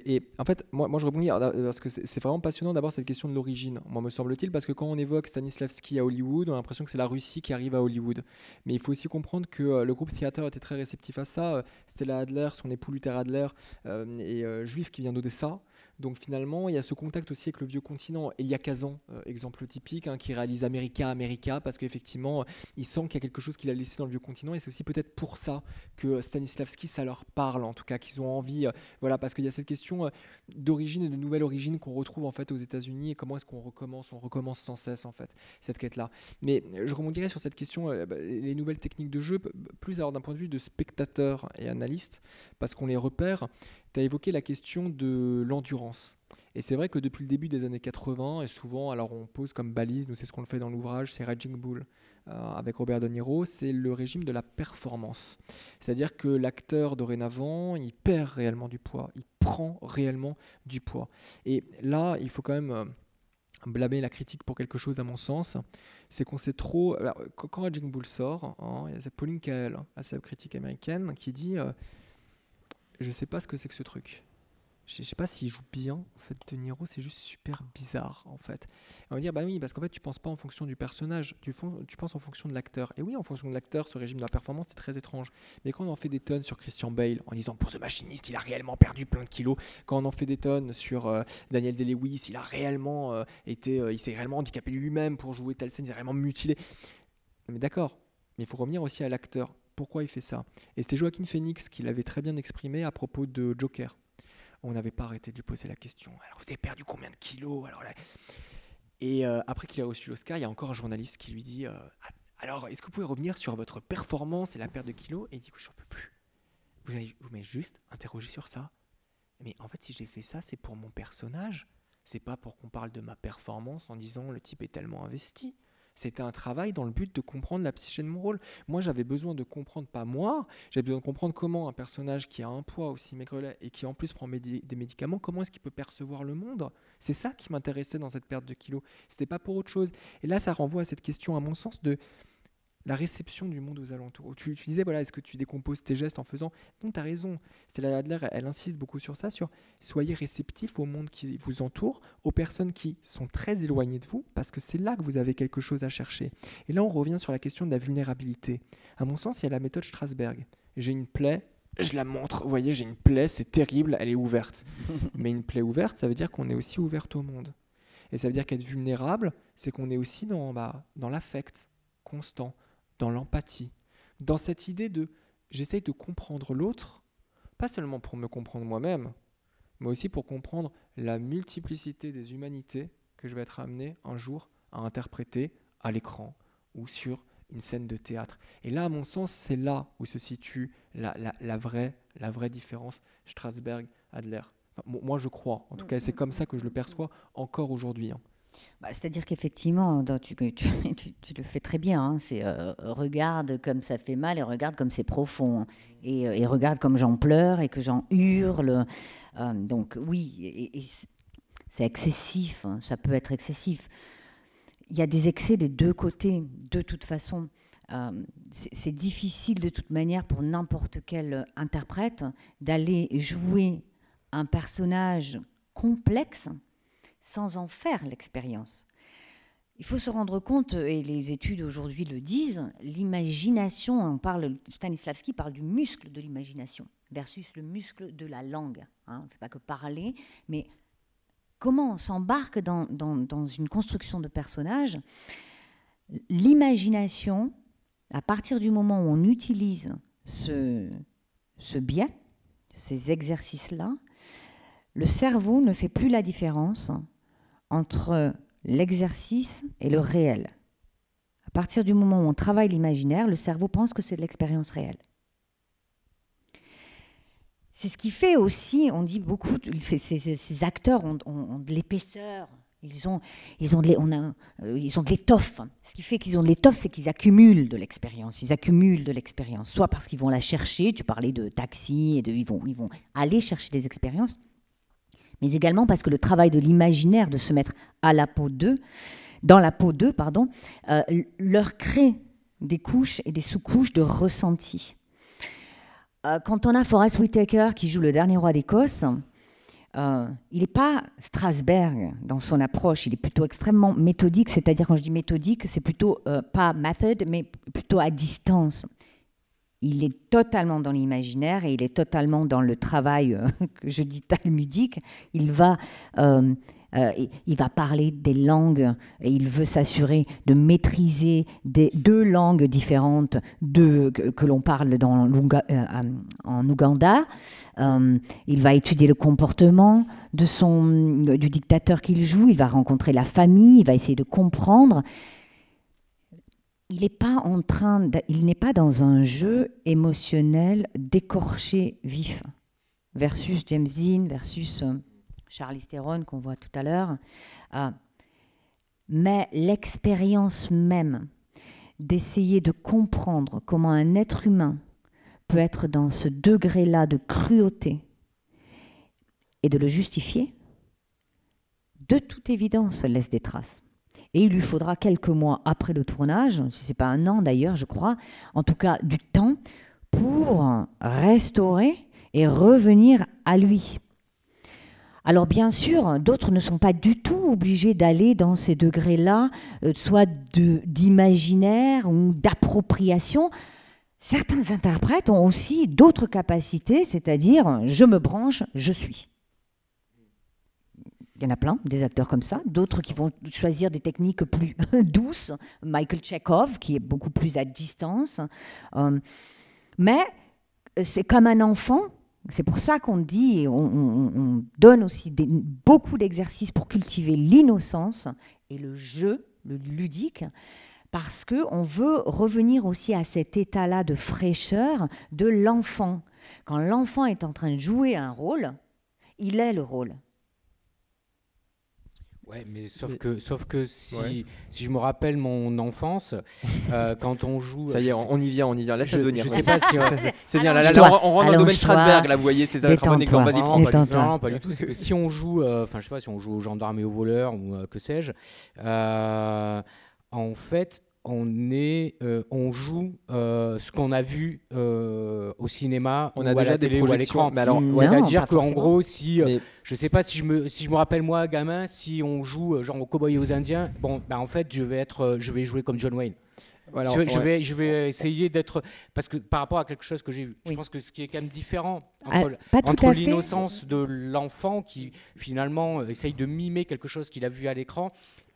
Et en fait, moi je rebondis parce que c'est vraiment passionnant d'abord cette question de l'origine, moi me semble-t-il, parce que quand on évoque Stanislavski à Hollywood, on a l'impression que c'est la Russie qui arrive à Hollywood. Mais il faut aussi comprendre que le groupe Theater était très réceptif à ça. Stella Adler, son époux Luther Adler, est juif qui vient d'Odessa. Donc finalement, il y a ce contact aussi avec le vieux continent. Elia Kazan, exemple typique, qui réalise America, parce qu'effectivement, il sent qu'il y a quelque chose qu'il a laissé dans le vieux continent. Et c'est aussi peut-être pour ça que Stanislavski, ça leur parle, en tout cas, qu'ils ont envie. Voilà, parce qu'il y a cette question d'origine et de nouvelle origine qu'on retrouve en fait aux États-Unis. Et comment est-ce qu'on recommence ? On recommence sans cesse, en fait, cette quête-là. Mais je rebondirais sur cette question, les nouvelles techniques de jeu, plus alors d'un point de vue de spectateur et analyste, parce qu'on les repère. Tu as évoqué la question de l'endurance. Et c'est vrai que depuis le début des années 80, et souvent, alors on pose comme balise, nous c'est ce qu'on fait dans l'ouvrage, c'est Raging Bull avec Robert De Niro, c'est le régime de la performance. C'est-à-dire que l'acteur dorénavant, il perd réellement du poids, il prend réellement du poids. Et là, il faut quand même blâmer la critique pour quelque chose à mon sens, c'est qu'on sait trop... Alors, quand Raging Bull sort, il y a cette Pauline Kael, la célèbre critique américaine, qui dit... je sais pas ce que c'est que ce truc. Je sais pas s'il joue bien. En fait, De Niro, c'est juste super bizarre, en fait. Et on va dire, bah oui, parce qu'en fait, tu penses pas en fonction du personnage, tu penses en fonction de l'acteur. Et oui, en fonction de l'acteur, ce régime de la performance, c'est très étrange. Mais quand on en fait des tonnes sur Christian Bale, en disant, pour The Machinist, il a réellement perdu plein de kilos. Quand on en fait des tonnes sur Daniel Day-Lewis, il a réellement il s'est réellement handicapé lui-même pour jouer telle scène, il s'est réellement mutilé. Mais d'accord, mais il faut revenir aussi à l'acteur. Pourquoi il fait ça ? Et c'était Joaquin Phoenix qui l'avait très bien exprimé à propos de Joker. On n'avait pas arrêté de lui poser la question. Alors, vous avez perdu combien de kilos ? Alors, là... Et après qu'il a reçu l'Oscar, il y a encore un journaliste qui lui dit alors, est-ce que vous pouvez revenir sur votre performance et la perte de kilos ? Et il dit que je n'en peux plus. Vous m'avez juste interrogé sur ça. Mais en fait, si j'ai fait ça, c'est pour mon personnage. C'est pas pour qu'on parle de ma performance en disant le type est tellement investi. C'était un travail dans le but de comprendre la psyché de mon rôle. Moi, j'avais besoin de comprendre, pas moi, j'avais besoin de comprendre comment un personnage qui a un poids aussi maigrelet et qui en plus prend des médicaments, comment est-ce qu'il peut percevoir le monde ? C'est ça qui m'intéressait dans cette perte de kilos. C'était pas pour autre chose. Et là, ça renvoie à cette question, à mon sens, de la réception du monde aux alentours. Tu disais, voilà, est-ce que tu décomposes tes gestes en faisant ? Non, tu as raison. Stella Adler, elle insiste beaucoup sur ça, sur soyez réceptifs au monde qui vous entoure, aux personnes qui sont très éloignées de vous, parce que c'est là que vous avez quelque chose à chercher. Et là, on revient sur la question de la vulnérabilité. À mon sens, il y a la méthode Strasberg. J'ai une plaie, je la montre. Vous voyez, j'ai une plaie, c'est terrible, elle est ouverte. Mais une plaie ouverte, ça veut dire qu'on est aussi ouverte au monde. Et ça veut dire qu'être vulnérable, c'est qu'on est aussi dans l'affect constant, dans l'empathie, dans cette idée de j'essaye de comprendre l'autre, pas seulement pour me comprendre moi-même, mais aussi pour comprendre la multiplicité des humanités que je vais être amené un jour à interpréter à l'écran ou sur une scène de théâtre. Et là, à mon sens, c'est là où se situe la vraie différence Strasberg-Adler. Enfin, moi, je crois. En tout cas, c'est comme ça que je le perçois encore aujourd'hui. C'est-à-dire qu'effectivement, tu le fais très bien. Hein, c'est regarde comme ça fait mal et regarde comme c'est profond. Et regarde comme j'en pleure et que j'en hurle. Donc oui, et c'est excessif. Hein, ça peut être excessif. Il y a des excès des deux côtés, de toute façon. C'est difficile de toute manière pour n'importe quel interprète d'aller jouer un personnage complexe sans en faire l'expérience. Il faut se rendre compte, et les études aujourd'hui le disent, l'imagination, Stanislavski parle du muscle de l'imagination versus le muscle de la langue. Hein, on ne fait pas que parler, mais comment on s'embarque dans une construction de personnage. L'imagination, à partir du moment où on utilise ce biais, ces exercices-là, le cerveau ne fait plus la différence entre l'exercice et le réel. À partir du moment où on travaille l'imaginaire, le cerveau pense que c'est de l'expérience réelle. C'est ce qui fait aussi, on dit beaucoup, ces acteurs ont de l'épaisseur, ils ont de l'étoffe. Ce qui fait qu'ils ont de l'étoffe, c'est qu'ils accumulent de l'expérience. Ils accumulent de l'expérience, soit parce qu'ils vont la chercher, tu parlais de Taxi, ils vont aller chercher des expériences, mais également parce que le travail de l'imaginaire, de se mettre dans la peau d'eux, leur crée des couches et des sous-couches de ressenti. Quand on a Forest Whitaker qui joue le dernier roi d'Écosse, il n'est pas Strasberg dans son approche, il est plutôt extrêmement méthodique, c'est-à-dire quand je dis méthodique, c'est plutôt pas method, mais plutôt à distance. Il est totalement dans l'imaginaire et il est totalement dans le travail que je dis talmudique. Il va parler des langues et il veut s'assurer de maîtriser deux langues différentes que l'on parle en Ouganda. Il va étudier le comportement du dictateur qu'il joue. Il va rencontrer la famille. Il va essayer de comprendre. Il n'est pas dans un jeu émotionnel d'écorché vif versus James Dean, versus Charlize Theron qu'on voit tout à l'heure. Mais l'expérience même d'essayer de comprendre comment un être humain peut être dans ce degré-là de cruauté et de le justifier, de toute évidence, laisse des traces. Et il lui faudra quelques mois après le tournage, si ce n'est pas un an d'ailleurs, je crois, en tout cas du temps, pour restaurer et revenir à lui. Alors bien sûr, d'autres ne sont pas du tout obligés d'aller dans ces degrés-là, soit d'imaginaire ou d'appropriation. Certains interprètes ont aussi d'autres capacités, c'est-à-dire je me branche, je suis. Il y en a plein, des acteurs comme ça, d'autres qui vont choisir des techniques plus douces, Michael Chekhov, qui est beaucoup plus à distance. Mais c'est comme un enfant, c'est pour ça qu'on dit, on donne aussi beaucoup d'exercices pour cultiver l'innocence et le jeu, le ludique, parce qu'on veut revenir aussi à cet état-là de fraîcheur de l'enfant. Quand l'enfant est en train de jouer un rôle, il est le rôle. Ouais, mais sauf que si je me rappelle mon enfance, quand on joue... Ça y est, on y vient, laisse-la venir. Je sais pas si... c'est bien, là, on rentre dans le domaine Strasberg, là, vous voyez, c'est un très bon exemple. Vas-y, Franck. Non, pas du tout, c'est que si on joue, je sais pas, si on joue aux gendarmes et aux voleurs, ou que sais-je, en fait... on joue ce qu'on a vu au cinéma ou à la télé ou à l'écran. C'est-à-dire qu'en gros, je sais pas si je me rappelle moi, gamin, si on joue genre aux Cowboys et aux Indiens, en fait, je vais jouer comme John Wayne. Voilà, je vais essayer d'être, parce que par rapport à quelque chose que j'ai vu, je pense que ce qui est quand même différent entre l'innocence de l'enfant qui finalement essaye de mimer quelque chose qu'il a vu à l'écran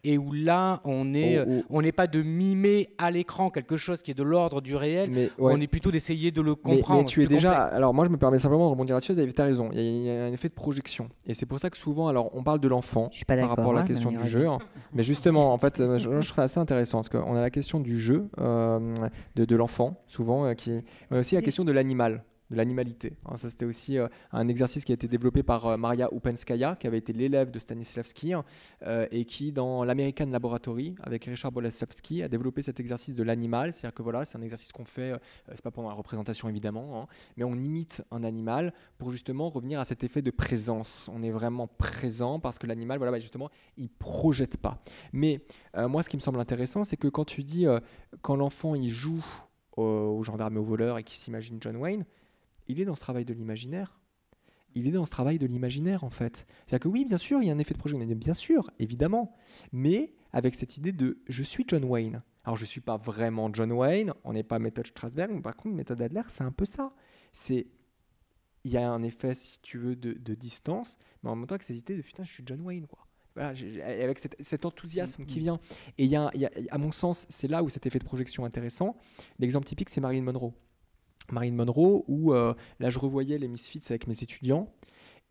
et où là, on n'est pas de mimer à l'écran quelque chose qui est de l'ordre du réel, on est plutôt d'essayer de le comprendre. Mais tu es déjà... Alors moi, je me permets simplement de rebondir là-dessus, tu as raison, il y a un effet de projection. Et c'est pour ça que souvent, alors on parle de l'enfant par rapport à la question du jeu, mais justement, en fait, je trouve ça assez intéressant, parce qu'on a la question du jeu, de l'enfant, souvent, on a aussi la question de l'animal. De l'animalité. Ça, c'était aussi un exercice qui a été développé par Maria Upenskaya, qui avait été l'élève de Stanislavski, et qui, dans l'American Laboratory, avec Richard Boleslavski, a développé cet exercice de l'animal. C'est-à-dire que voilà, c'est un exercice qu'on fait, c'est pas pendant la représentation évidemment, mais on imite un animal pour justement revenir à cet effet de présence. On est vraiment présent parce que l'animal, voilà, justement, il projette pas. Mais moi, ce qui me semble intéressant, c'est que quand tu dis quand l'enfant il joue au gendarme et au voleur et qu'il s'imagine John Wayne, il est dans ce travail de l'imaginaire. Il est dans ce travail de l'imaginaire, en fait. C'est-à-dire que oui, bien sûr, il y a un effet de projection, bien sûr, évidemment, mais avec cette idée de « je suis John Wayne ». Alors, je ne suis pas vraiment John Wayne, on n'est pas méthode Strasberg, mais par contre, méthode Adler, c'est un peu ça. Il y a un effet, si tu veux, de distance, mais en même temps, avec cette idée de « putain, je suis John Wayne », quoi. Voilà, avec cet enthousiasme qui vient. Et à mon sens, c'est là où cet effet de projection est intéressant. L'exemple typique, c'est Marilyn Monroe. Marilyn Monroe, où là je revoyais les Misfits avec mes étudiants,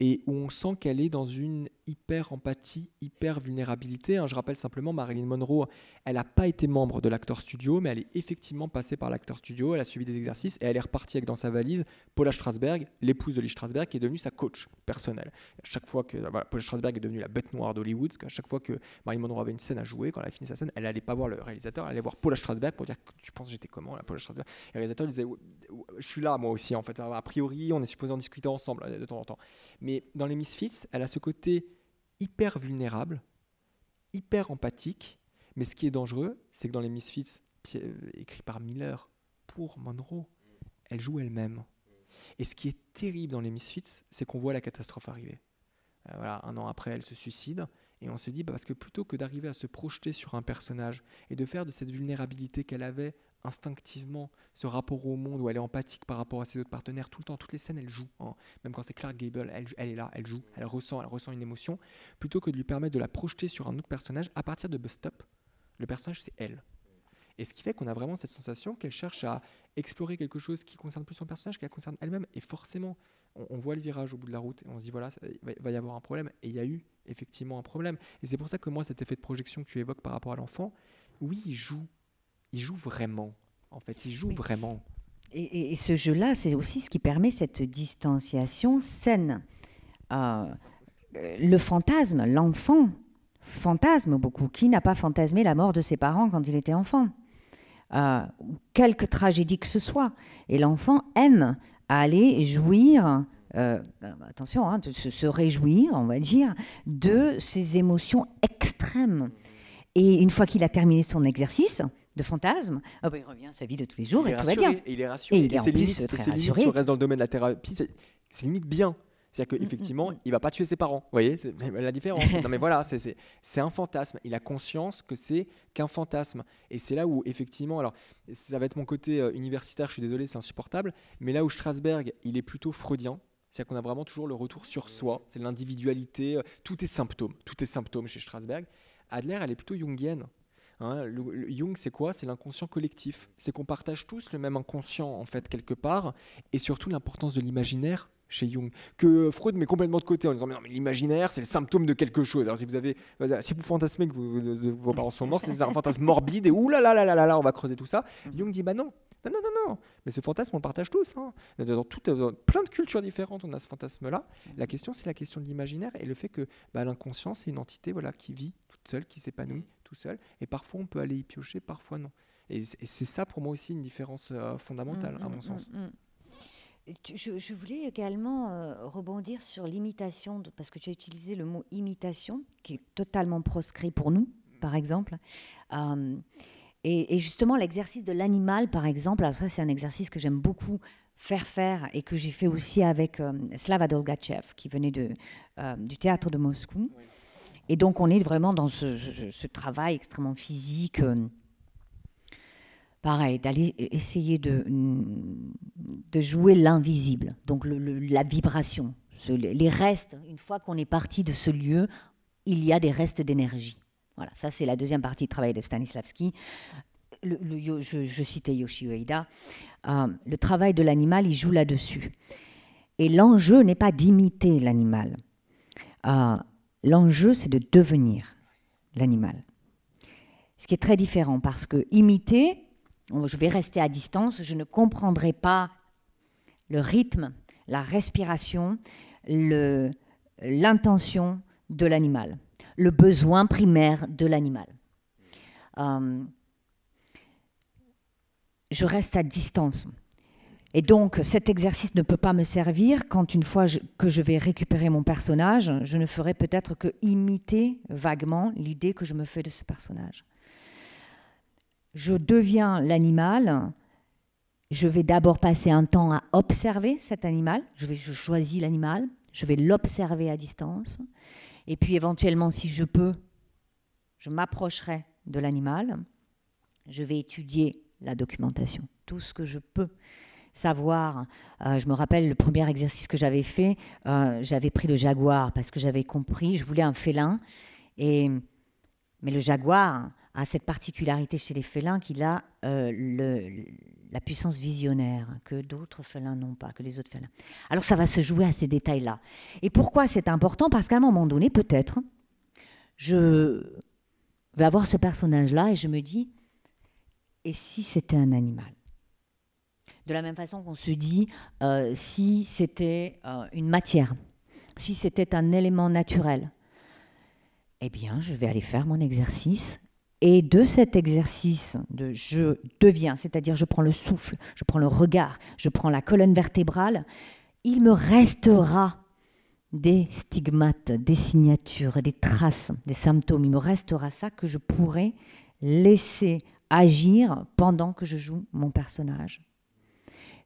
et où on sent qu'elle est dans une hyper empathie, hyper vulnérabilité. Je rappelle simplement, Marilyn Monroe, elle n'a pas été membre de l'Actors Studio, mais elle est effectivement passée par l'Actors Studio, elle a suivi des exercices, et elle est repartie avec dans sa valise Paula Strasberg, l'épouse de Lee Strasberg, qui est devenue sa coach personnelle. À chaque fois que Paula Strasberg est devenue la bête noire d'Hollywood, parce qu'à chaque fois que Marilyn Monroe avait une scène à jouer, quand elle a fini sa scène, elle n'allait pas voir le réalisateur, elle allait voir Paula Strasberg pour dire « tu penses j'étais comment, là, Paula Strasberg ?» Et le réalisateur disait « je suis là, moi aussi, en fait. A priori, on est supposé en discuter ensemble de temps en temps. » Mais dans les Misfits, elle a ce côté hyper vulnérable, hyper empathique, mais ce qui est dangereux, c'est que dans les Misfits, écrit par Miller pour Monroe, elle joue elle-même. Et ce qui est terrible dans les Misfits, c'est qu'on voit la catastrophe arriver. Voilà, 1 an après, elle se suicide, et on se dit, parce que plutôt que d'arriver à se projeter sur un personnage et de faire de cette vulnérabilité qu'elle avait instinctivement, ce rapport au monde où elle est empathique par rapport à ses autres partenaires tout le temps, toutes les scènes elle joue, même quand c'est Clark Gable, elle est là, elle joue, elle ressent une émotion, plutôt que de lui permettre de la projeter sur un autre personnage. À partir de Bus Stop, le personnage c'est elle, et ce qui fait qu'on a vraiment cette sensation qu'elle cherche à explorer quelque chose qui concerne plus son personnage qu'elle concerne elle-même, et forcément on voit le virage au bout de la route et on se dit voilà, il va y avoir un problème, et il y a eu effectivement un problème. Et c'est pour ça que moi, cet effet de projection que tu évoques par rapport à l'enfant, oui, il joue vraiment, en fait, il joue vraiment. Et ce jeu-là, c'est aussi ce qui permet cette distanciation saine. Le fantasme, l'enfant fantasme beaucoup. Qui n'a pas fantasmé la mort de ses parents quand il était enfant, quelque tragédie que ce soit. Et l'enfant aime aller jouir, attention, de se réjouir, on va dire, de ces émotions extrêmes. Et une fois qu'il a terminé son exercice de fantasme, il revient à sa vie de tous les jours et tout va bien. Et il est rassuré. Et il est en plus très rassuré. Si on reste dans le domaine de la thérapie, c'est limite bien. C'est-à-dire qu'effectivement, il ne va pas tuer ses parents. Vous voyez, c'est la différence. Non mais voilà, c'est un fantasme. Il a conscience que c'est qu'un fantasme. Et c'est là où, effectivement, alors ça va être mon côté universitaire, je suis désolé, c'est insupportable, mais là où Strasberg, il est plutôt freudien. C'est-à-dire qu'on a vraiment toujours le retour sur soi, c'est l'individualité, tout est symptôme chez Strasberg. Adler, elle est plutôt jungienne. Jung, c'est quoi? C'est l'inconscient collectif. C'est qu'on partage tous le même inconscient, en fait, quelque part, et surtout l'importance de l'imaginaire chez Jung, que Freud met complètement de côté en disant mais non, mais l'imaginaire c'est le symptôme de quelque chose. Alors si vous fantasmez que vos parents sont morts, c'est un fantasme morbide et oulala, on va creuser tout ça. Jung dit bah non, mais ce fantasme on le partage tous. Dans plein de cultures différentes on a ce fantasme là. La question c'est la question de l'imaginaire et le fait que l'inconscient c'est une entité qui vit toute seule, qui s'épanouit tout seul, et parfois on peut aller y piocher, parfois non. Et c'est ça pour moi aussi une différence fondamentale à mon sens. Je voulais également rebondir sur l'imitation, parce que tu as utilisé le mot imitation, qui est totalement proscrit pour nous, par exemple. Et justement, l'exercice de l'animal, par exemple, alors ça c'est un exercice que j'aime beaucoup faire et que j'ai fait aussi avec Slava Dolgachev, qui venait du théâtre de Moscou. Oui. Et donc on est vraiment dans ce travail extrêmement physique, pareil, d'aller essayer de jouer l'invisible, donc la vibration, les restes. Une fois qu'on est parti de ce lieu, il y a des restes d'énergie. Voilà, ça c'est la deuxième partie du travail de Stanislavski. Je citais Yoshio Ueda. Le travail de l'animal, il joue là-dessus. Et l'enjeu n'est pas d'imiter l'animal. L'enjeu, c'est de devenir l'animal. Ce qui est très différent, parce que imiter, je vais rester à distance, je ne comprendrai pas le rythme, la respiration, l'intention de l'animal, le besoin primaire de l'animal. Je reste à distance. Et donc, cet exercice ne peut pas me servir quand, une fois que je vais récupérer mon personnage, je ne ferai peut-être que imiter vaguement l'idée que je me fais de ce personnage. Je deviens l'animal. Je vais d'abord passer un temps à observer cet animal. Je choisis l'animal. Je vais l'observer à distance. Et puis, éventuellement, si je peux, je m'approcherai de l'animal. Je vais étudier la documentation, tout ce que je peux savoir. Je me rappelle le premier exercice que j'avais fait, j'avais pris le jaguar parce que j'avais compris, je voulais un félin. Mais le jaguar a cette particularité chez les félins qu'il a la puissance visionnaire que d'autres félins n'ont pas, que les autres félins. Alors ça va se jouer à ces détails-là. Et pourquoi c'est important? Parce qu'à un moment donné, peut-être, je vais avoir ce personnage-là et je me dis, et si c'était un animal? De la même façon qu'on se dit, si c'était une matière, si c'était un élément naturel, eh bien, je vais aller faire mon exercice. Et de cet exercice de je deviens, c'est-à-dire je prends le souffle, je prends le regard, je prends la colonne vertébrale, il me restera des stigmates, des signatures, des traces, des symptômes. Il me restera ça que je pourrais laisser agir pendant que je joue mon personnage.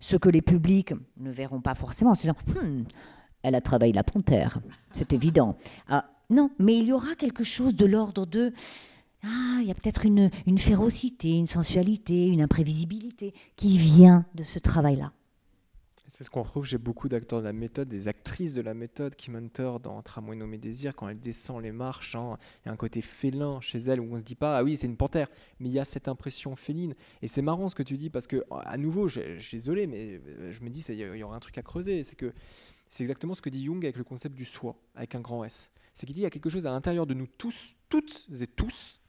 Ce que les publics ne verront pas forcément en se disant « elle a travaillé la panthère », c'est évident. Non, mais il y aura quelque chose de l'ordre de « il y a peut-être une férocité, une sensualité, une imprévisibilité qui vient de ce travail-là ». C'est ce qu'on retrouve chez beaucoup d'acteurs de la méthode, des actrices de la méthode. Kim Hunter dans Tramway nommé Désir, quand elle descend les marches, il y a un côté félin chez elle où on se dit pas ah oui c'est une panthère, mais il y a cette impression féline. Et c'est marrant ce que tu dis parce que à nouveau, je suis désolé, mais je me dis il y aura un truc à creuser. C'est exactement ce que dit Jung avec le concept du soi, avec un grand S. C'est qu'il dit il y a quelque chose à l'intérieur de nous tous, toutes et tous,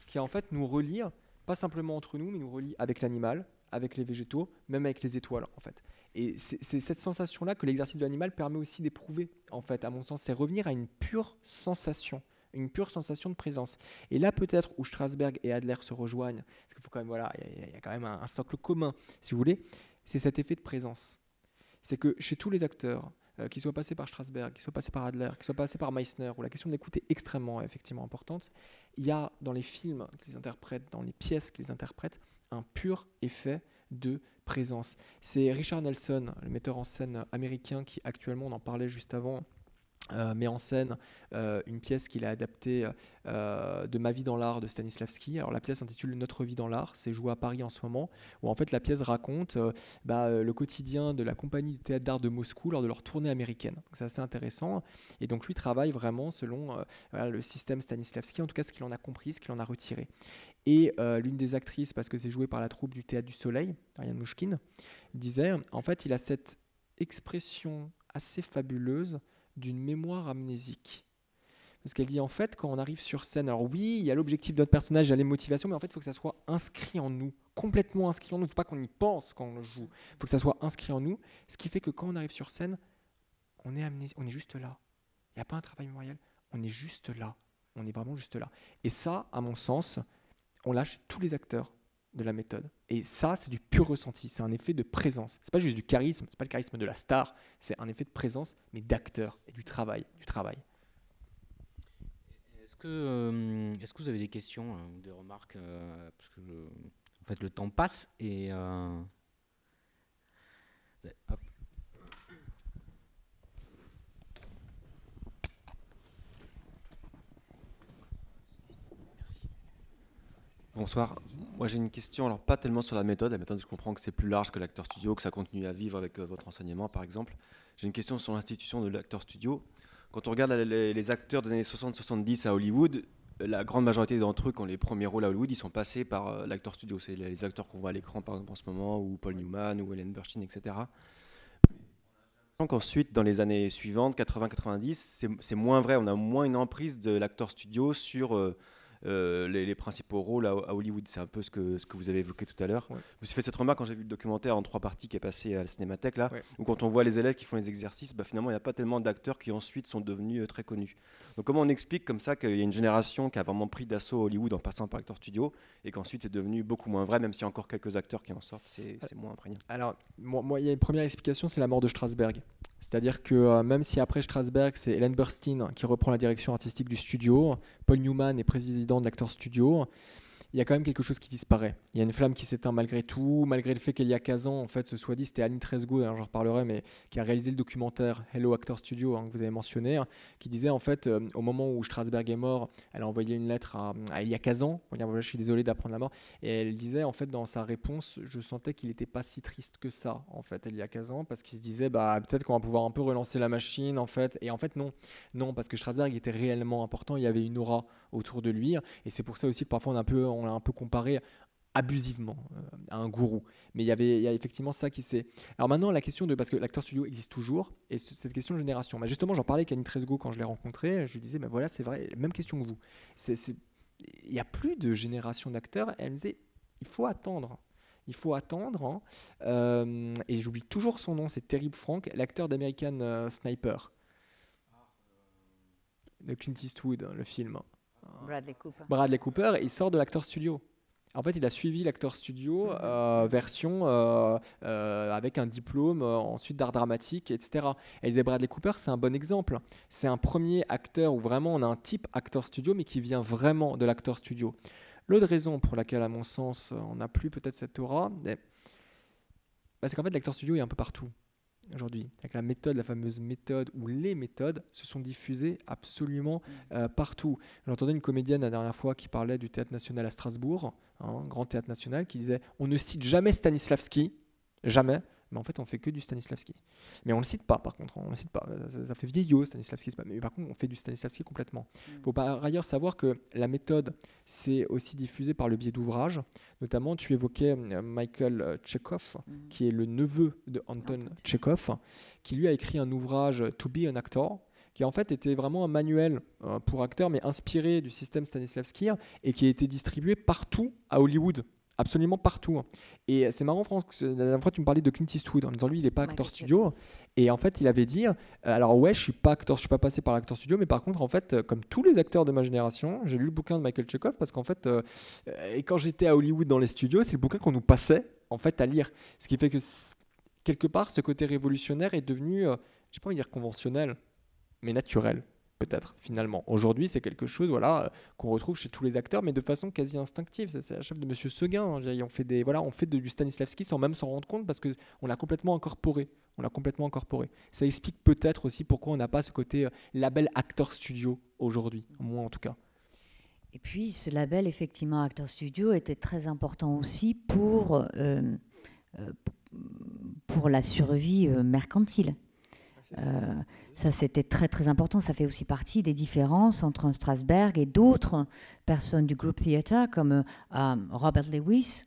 qui en fait nous relie, pas simplement entre nous, mais nous relie avec l'animal, avec les végétaux, même avec les étoiles en fait. Et c'est cette sensation-là que l'exercice de l'animal permet aussi d'éprouver, en fait, à mon sens, c'est revenir à une pure sensation de présence. Et là, peut-être, où Strasberg et Adler se rejoignent, parce qu'il faut quand même, voilà, il y a quand même un socle commun, si vous voulez, c'est cet effet de présence. C'est que chez tous les acteurs, qu'ils soient passés par Strasberg, qu'ils soient passés par Adler, qu'ils soient passés par Meissner, où la question de l'écoute est extrêmement, effectivement, importante, il y a dans les films qu'ils interprètent, dans les pièces qu'ils interprètent, un pur effet de présence. C'est Richard Nelson, le metteur en scène américain, qui actuellement, on en parlait juste avant, met en scène une pièce qu'il a adaptée de Ma vie dans l'art de Stanislavski. Alors la pièce s'intitule Notre vie dans l'art, c'est joué à Paris en ce moment, où en fait la pièce raconte le quotidien de la compagnie du théâtre d'art de Moscou lors de leur tournée américaine. Donc, c'est assez intéressant. Et donc lui travaille vraiment selon le système Stanislavski, en tout cas ce qu'il en a compris, ce qu'il en a retiré. Et l'une des actrices, parce que c'est joué par la troupe du Théâtre du Soleil, Ariane Mouchkine, disait, en fait, il a cette expression assez fabuleuse d'une mémoire amnésique. Parce qu'elle dit, en fait, quand on arrive sur scène, alors oui, il y a l'objectif de notre personnage, il y a les motivations, mais en fait, il faut que ça soit inscrit en nous, complètement inscrit en nous. Il ne faut pas qu'on y pense quand on le joue. Il faut que ça soit inscrit en nous, ce qui fait que quand on arrive sur scène, on est juste là. Il n'y a pas un travail mémoriel, on est juste là. On est vraiment juste là. Et ça, à mon sens, on lâche tous les acteurs de la méthode. Et ça, c'est du pur ressenti. C'est un effet de présence. C'est pas juste du charisme, c'est pas le charisme de la star. C'est un effet de présence, mais d'acteur et du travail. Est-ce que vous avez des questions ou des remarques parce que en fait, le temps passe et hop. Bonsoir. Moi j'ai une question, alors pas tellement sur la méthode je comprends que c'est plus large que l'acteur studio, que ça continue à vivre avec votre enseignement par exemple. J'ai une question sur l'institution de l'acteur studio. Quand on regarde les acteurs des années 60-70 à Hollywood, la grande majorité d'entre eux, qui ont les premiers rôles à Hollywood, ils sont passés par l'acteur studio. C'est les acteurs qu'on voit à l'écran, par exemple, en ce moment, ou Paul Newman, ou Ellen Burstyn, etc. Donc ensuite, dans les années suivantes, 80-90, c'est moins vrai. On a moins une emprise de l'acteur studio sur les principaux rôles à Hollywood. C'est un peu ce que vous avez évoqué tout à l'heure. Ouais. Je me suis fait cette remarque quand j'ai vu le documentaire en 3 parties qui est passé à la Cinémathèque, là, où quand on voit les élèves qui font les exercices, finalement, il n'y a pas tellement d'acteurs qui ensuite sont devenus très connus. Donc comment on explique comme ça qu'il y a une génération qui a vraiment pris d'assaut Hollywood en passant par l'acteur studio et qu'ensuite c'est devenu beaucoup moins vrai, même s'il y a encore quelques acteurs qui en sortent, c'est moins imprégnant. Alors, moi, il y a une première explication, c'est la mort de Strasberg. C'est-à-dire que même si après Strasberg, c'est Ellen Burstyn qui reprend la direction artistique du studio, Paul Newman est président de l'acteur studio, il y a quand même quelque chose qui disparaît. Il y a une flamme qui s'éteint malgré tout, malgré le fait qu'il y a 15 ans, en fait, ce soit dit, c'était Annie Tresgo, j'en reparlerai, mais qui a réalisé le documentaire Hello Actor Studio, que vous avez mentionné, qui disait en fait, au moment où Strasberg est mort, elle a envoyé une lettre à il y a 15 ans, pour dire voilà, je suis désolé d'apprendre la mort, et elle disait en fait dans sa réponse, je sentais qu'il n'était pas si triste que ça, en fait, il y a 15 ans, parce qu'il se disait peut-être qu'on va pouvoir un peu relancer la machine, en fait, et en fait non, parce que Strasberg était réellement important, il y avait une aura autour de lui, et c'est pour ça aussi que parfois on l'a un peu comparé abusivement à un gourou. Mais il y a effectivement ça qui s'est... Alors maintenant, la question parce que l'acteur studio existe toujours, et cette question de génération. Justement, j'en parlais avec Annie Tresgo quand je l'ai rencontrée, je lui disais, voilà, c'est vrai, même question que vous. Il n'y a plus de génération d'acteurs, elle me disait, il faut attendre. Il faut attendre, et j'oublie toujours son nom, c'est Terry Frank, l'acteur d'American Sniper. De Clint Eastwood, le film. Bradley Cooper, il sort de l'acteur studio. En fait, il a suivi l'acteur studio version avec un diplôme ensuite d'art dramatique, etc. Et Bradley Cooper, c'est un bon exemple. C'est un premier acteur où vraiment on a un type acteur studio, mais qui vient vraiment de l'acteur studio. L'autre raison pour laquelle, à mon sens, on n'a plus peut-être cette aura, c'est qu'en fait, l'acteur studio est un peu partout. Aujourd'hui, avec la fameuse méthode ou les méthodes se sont diffusées absolument partout. J'entendais une comédienne la dernière fois qui parlait du Théâtre National à Strasbourg, grand Théâtre National, qui disait « on ne cite jamais Stanislavski, jamais ». Mais en fait, on fait que du Stanislavski. Mais on le cite pas, par contre. On le cite pas. Ça fait vieillot, Stanislavski. Mais par contre, on fait du Stanislavski complètement. Il faut par ailleurs savoir que la méthode, c'est aussi diffusée par le biais d'ouvrages. Notamment, tu évoquais Michael Chekhov, qui est le neveu de Anton Chekhov, qui lui a écrit un ouvrage « To be an actor », qui en fait était vraiment un manuel pour acteurs, mais inspiré du système Stanislavski, et qui a été distribué partout à Hollywood. Absolument partout. Et c'est marrant, France, que la dernière fois tu me parlais de Clint Eastwood en me disant lui il n'est pas acteur studio. Et en fait il avait dit alors ouais, je suis pas acteur, je suis pas passé par l'acteur studio, mais par contre en fait comme tous les acteurs de ma génération, j'ai lu le bouquin de Michael Chekhov parce qu'en fait et quand j'étais à Hollywood dans les studios, c'est le bouquin qu'on nous passait en fait à lire. Ce qui fait que quelque part ce côté révolutionnaire est devenu, j'ai pas envie de dire conventionnel, mais naturel. Peut-être, finalement. Aujourd'hui, c'est quelque chose qu'on retrouve chez tous les acteurs, mais de façon quasi instinctive. C'est la chef de Monsieur Seguin. On fait du Stanislavski sans même s'en rendre compte parce qu'on l'a complètement incorporé. Ça explique peut-être aussi pourquoi on n'a pas ce côté label acteur studio aujourd'hui, moi en tout cas. Et puis, ce label, effectivement, acteur studio, était très important aussi pour la survie mercantile. Ça, c'était très très important. Ça fait aussi partie des différences entre un Strasberg et d'autres personnes du groupe Theatre comme Robert Lewis,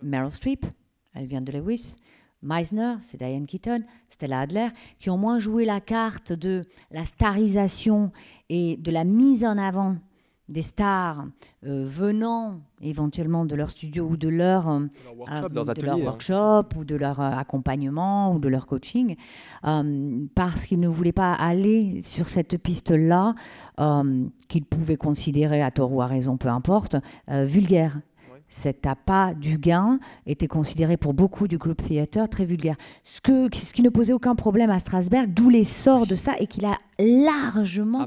Meryl Streep, elle vient de Lewis, Meisner, c'est Diane Keaton, Stella Adler, qui ont moins joué la carte de la starisation et de la mise en avant des stars venant éventuellement de leur studio ou de leur workshop ou de leur accompagnement ou de leur coaching, parce qu'ils ne voulaient pas aller sur cette piste-là qu'ils pouvaient considérer, à tort ou à raison, peu importe, vulgaire. Cet appât du gain était considéré pour beaucoup du groupe Theatre très vulgaire. Ce qui ne posait aucun problème à Strasberg, d'où l'essor de ça, et qu'il a largement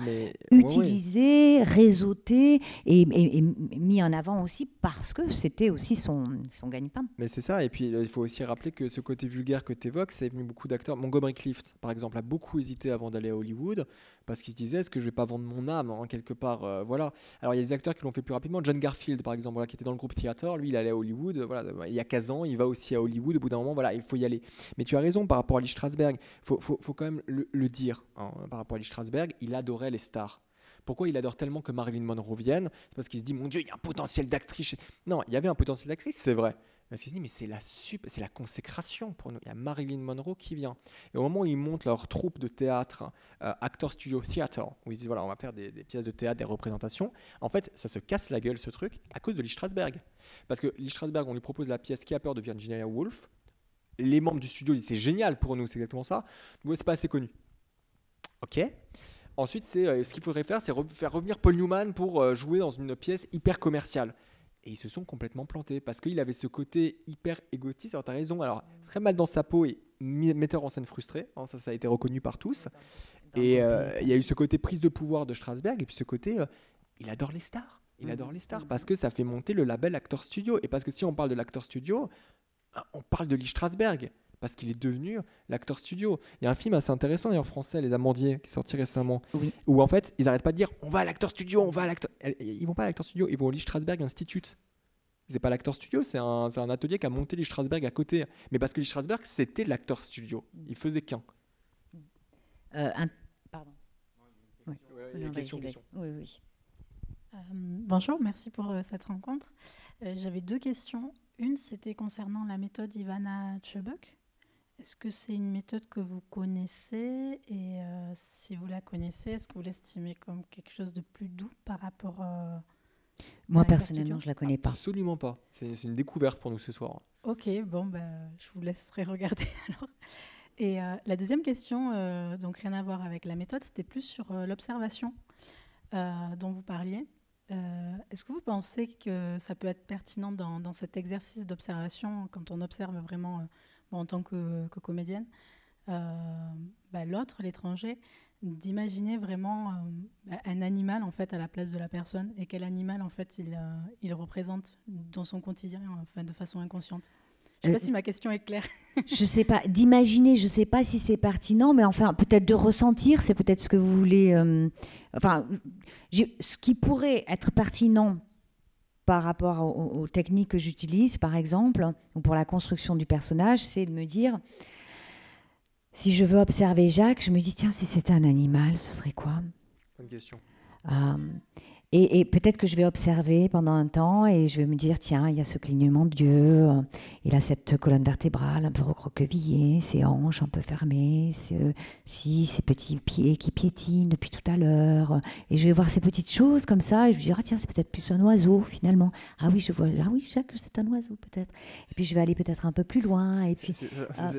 utilisé, réseauté et mis en avant aussi parce que c'était aussi son gagne-pain. Mais c'est ça, et puis il faut aussi rappeler que ce côté vulgaire que tu évoques, c'est venu beaucoup d'acteurs. Montgomery Clift, par exemple, a beaucoup hésité avant d'aller à Hollywood parce qu'il se disait, est-ce que je ne vais pas vendre mon âme quelque part voilà. Alors il y a des acteurs qui l'ont fait plus rapidement. John Garfield, par exemple, qui était dans le groupe Theatre, lui il allait à Hollywood, il y a 15 ans, il va aussi à Hollywood, au bout d'un moment, il faut y aller. Mais tu as raison par rapport à Lee Strasberg, il faut quand même le dire, par rapport à Lee Strasberg, il adorait les stars. Pourquoi il adore tellement que Marilyn Monroe vienne? C'est parce qu'il se dit, mon Dieu, il y a un potentiel d'actrice. Non, il y avait un potentiel d'actrice, c'est vrai. Parce qu'il se dit, mais c'est la consécration pour nous. Il y a Marilyn Monroe qui vient. Et au moment où ils montent leur troupe de théâtre, Actor Studio Theater, où ils disent, voilà, on va faire des pièces de théâtre, des représentations, en fait, ça se casse la gueule, ce truc, à cause de Lee Strasberg. Parce que Lee Strasberg, on lui propose la pièce Qui a peur de Virginia Woolf. Les membres du studio disent, c'est génial pour nous, c'est exactement ça. Mais c'est pas assez connu. Ok. Ensuite, ce qu'il faudrait faire, c'est faire revenir Paul Newman pour jouer dans une pièce hyper commerciale. Et ils se sont complètement plantés parce qu'il avait ce côté hyper égotiste. Alors, tu as raison, alors très mal dans sa peau et metteur en scène frustré. Hein, ça a été reconnu par tous. Et il y a eu ce côté prise de pouvoir de Strasberg et puis ce côté, il adore les stars. Il adore les stars parce que ça fait monter le label Actor Studio. Et parce que si on parle de l'Actor Studio, on parle de Lee Strasberg. Parce qu'il est devenu l'Actor Studio. Il y a un film assez intéressant en français, Les Amandiers, qui est sorti récemment, où en fait, ils n'arrêtent pas de dire on va à l'Actor Studio, on va à l'Actor. Ils vont pas à l'Actor Studio, ils vont au Lee Strasberg Institute. C'est pas l'Actor Studio, c'est un atelier qui a monté Lee Strasberg à côté. Mais parce que Lee Strasberg, c'était l'Actor Studio. Il faisait qu'un. Pardon. Oui. Question. Oui. Bonjour, merci pour cette rencontre. J'avais 2 questions. Une, c'était concernant la méthode Ivana Chubbuck. Est-ce que c'est une méthode que vous connaissez? Et si vous la connaissez, est-ce que vous l'estimez comme quelque chose de plus doux par rapport Moi, personnellement, je ne la connais pas. Absolument pas. C'est une découverte pour nous ce soir. Ok, bon, je vous laisserai regarder alors. Et la deuxième question, donc rien à voir avec la méthode, c'était plus sur l'observation dont vous parliez. Est-ce que vous pensez que ça peut être pertinent dans cet exercice d'observation, quand on observe vraiment, en tant que comédienne, l'autre, l'étranger, d'imaginer vraiment un animal en fait à la place de la personne, et quel animal en fait il représente dans son quotidien, enfin, de façon inconsciente? Je ne sais pas si ma question est claire. Je ne sais pas, d'imaginer, je ne sais pas si c'est pertinent, mais enfin, peut-être de ressentir, c'est peut-être ce que vous voulez... ce qui pourrait être pertinent par rapport aux techniques que j'utilise, par exemple, ou pour la construction du personnage, c'est de me dire, si je veux observer Jacques, je me dis, tiens, si c'était un animal, ce serait quoi? Bonne question. Et peut-être que je vais observer pendant un temps et je vais me dire, tiens, il y a ce clignement d'yeux, il a cette colonne vertébrale un peu recroquevillée, ses hanches un peu fermées, ses petits pieds qui piétinent depuis tout à l'heure. Et je vais voir ces petites choses comme ça et je vais dire, ah tiens, c'est peut-être plus un oiseau finalement. Ah oui, je vois, ah oui, Jacques, c'est un oiseau peut-être. Et puis je vais aller peut-être un peu plus loin. Et puis,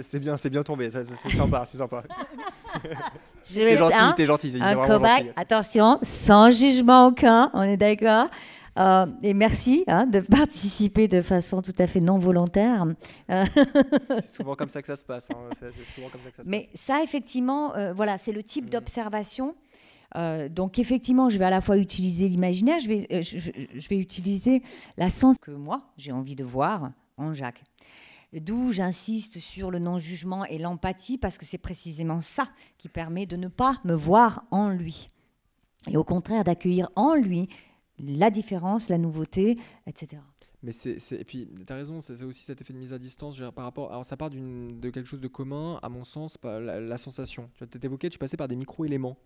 c'est bien tombé, c'est sympa, c'est sympa. T'es gentil. Un cobaye, attention, sans jugement aucun, on est d'accord. Et merci de participer de façon tout à fait non volontaire. C'est souvent comme ça que ça se passe. Mais ça, effectivement, voilà, c'est le type d'observation. Donc, effectivement, je vais à la fois utiliser l'imaginaire, je vais utiliser la sens que moi, j'ai envie de voir en Jacques. D'où j'insiste sur le non-jugement et l'empathie, parce que c'est précisément ça qui permet de ne pas me voir en lui. Et au contraire, d'accueillir en lui la différence, la nouveauté, etc. Mais et puis, tu as raison, c'est aussi cet effet de mise à distance par rapport. Alors, ça part de quelque chose de commun, à mon sens, la sensation. Tu as évoqué, tu passais par des micro-éléments,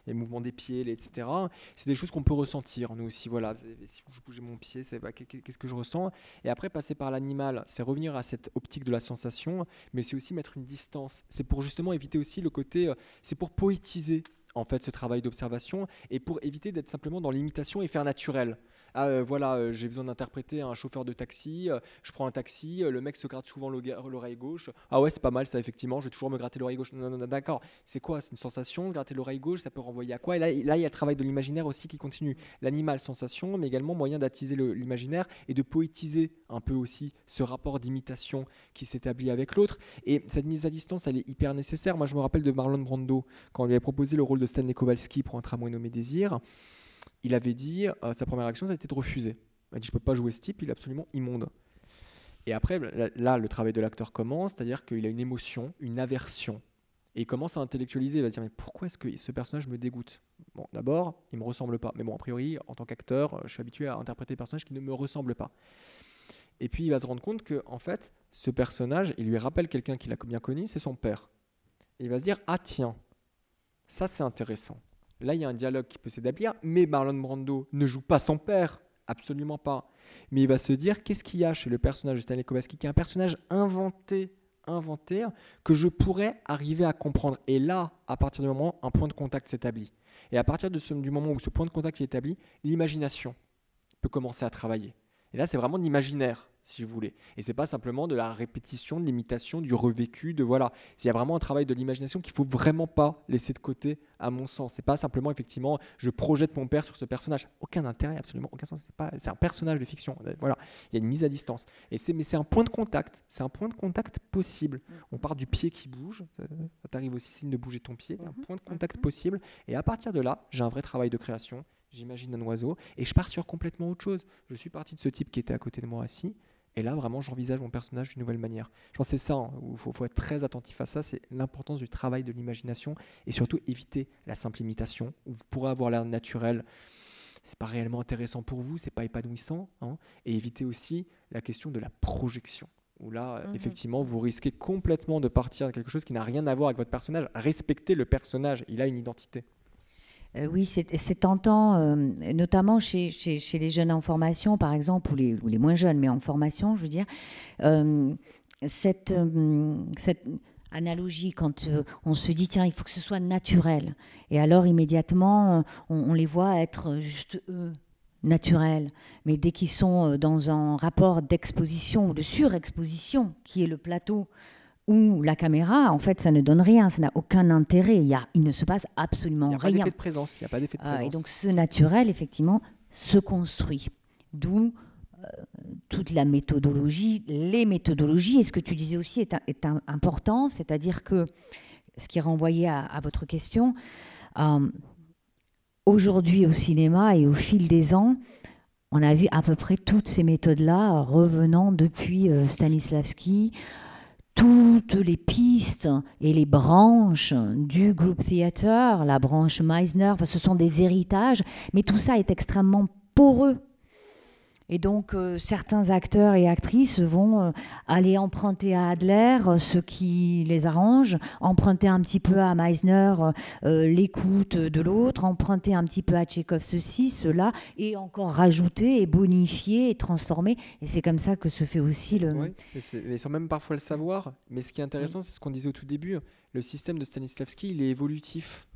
les mouvements des pieds, etc. C'est des choses qu'on peut ressentir, nous aussi. Voilà, si je bougeais mon pied, qu'est-ce que je ressens? Et après, passer par l'animal, c'est revenir à cette optique de la sensation, mais c'est aussi mettre une distance. C'est pour justement éviter aussi le côté. C'est pour poétiser, en fait, ce travail d'observation et pour éviter d'être simplement dans l'imitation et faire naturel. J'ai besoin d'interpréter un chauffeur de taxi, je prends un taxi, le mec se gratte souvent l'oreille gauche. Ah ouais, c'est pas mal ça, effectivement, je vais toujours me gratter l'oreille gauche. Non, d'accord, c'est quoi? C'est une sensation, se gratter l'oreille gauche, ça peut renvoyer à quoi? Et là, il y a le travail de l'imaginaire aussi qui continue. L'animal, sensation, mais également moyen d'attiser l'imaginaire et de poétiser un peu aussi ce rapport d'imitation qui s'établit avec l'autre. Et cette mise à distance, elle est hyper nécessaire. Moi, je me rappelle de Marlon Brando, quand on lui avait proposé le rôle de Stanley Kowalski pour Un tramway nommé Désir. Il avait dit, sa première action, ça a été de refuser. Il a dit, je ne peux pas jouer ce type, il est absolument immonde. Et après, là, le travail de l'acteur commence, c'est-à-dire qu'il a une émotion, une aversion. Et il commence à intellectualiser, il va se dire, mais pourquoi est-ce que ce personnage me dégoûte? Bon, d'abord, il ne me ressemble pas. Mais bon, a priori, en tant qu'acteur, je suis habitué à interpréter des personnages qui ne me ressemblent pas. Et puis, il va se rendre compte que, en fait, ce personnage, il lui rappelle quelqu'un qu'il a bien connu, c'est son père. Et il va se dire, ah tiens, ça c'est intéressant. Là, il y a un dialogue qui peut s'établir, mais Marlon Brando ne joue pas son père, absolument pas. Mais il va se dire, qu'est-ce qu'il y a chez le personnage de Stanley Kowalski, qui est un personnage inventé, que je pourrais arriver à comprendre. Et là, à partir du moment où un point de contact s'établit, et à partir du moment où ce point de contact est établi, l'imagination peut commencer à travailler. Et là, c'est vraiment de l'imaginaire, si vous voulez. Et c'est pas simplement de la répétition, de l'imitation, du revécu, de voilà. Il y a vraiment un travail de l'imagination qu'il faut vraiment pas laisser de côté, à mon sens. C'est pas simplement, effectivement, je projette mon père sur ce personnage. Aucun intérêt, absolument aucun sens. C'est un personnage de fiction. Voilà. Il y a une mise à distance. Mais c'est un point de contact. C'est un point de contact possible. On part du pied qui bouge. Ça t'arrive aussi, signe de bouger ton pied. Un point de contact possible. Et à partir de là, j'ai un vrai travail de création. J'imagine un oiseau et je pars sur complètement autre chose. Je suis parti de ce type qui était à côté de moi assis et là vraiment j'envisage mon personnage d'une nouvelle manière. Je pense que c'est ça, hein, où il faut être très attentif à ça, c'est l'importance du travail de l'imagination et surtout éviter la simple imitation où vous pourrez avoir l'air naturel. C'est pas réellement intéressant pour vous, c'est pas épanouissant, hein, et éviter aussi la question de la projection. Où là, effectivement, vous risquez complètement de partir de quelque chose qui n'a rien à voir avec votre personnage. Respectez le personnage, il a une identité. Oui, c'est tentant, notamment chez les jeunes en formation, par exemple, ou les moins jeunes, mais en formation, je veux dire, cette analogie, quand on se dit, tiens, il faut que ce soit naturel. Et alors, immédiatement, on les voit être juste eux, naturels. Mais dès qu'ils sont dans un rapport d'exposition ou de surexposition, qui est le plateau, ou la caméra, en fait, ça ne donne rien, ça n'a aucun intérêt. Il ne se passe absolument rien. Il n'y a pas d'effet de présence. Et donc, ce naturel, effectivement, se construit. D'où toute la méthodologie, les méthodologies. Et ce que tu disais aussi est important, c'est-à-dire que, ce qui est renvoyé à votre question, aujourd'hui au cinéma et au fil des ans, on a vu à peu près toutes ces méthodes-là revenant depuis Stanislavski, toutes les pistes et les branches du group theater, la branche Meisner, enfin, ce sont des héritages, mais tout ça est extrêmement poreux. Et donc, certains acteurs et actrices vont aller emprunter à Adler ce qui les arrange, emprunter un petit peu à Meisner l'écoute de l'autre, emprunter un petit peu à Tchekhov ceci, cela, et encore rajouter et bonifier et transformer. Et c'est comme ça que se fait aussi le... Oui, mais sans même parfois le savoir. Mais ce qui est intéressant, c'est ce qu'on disait au tout début, le système de Stanislavski, il est évolutif.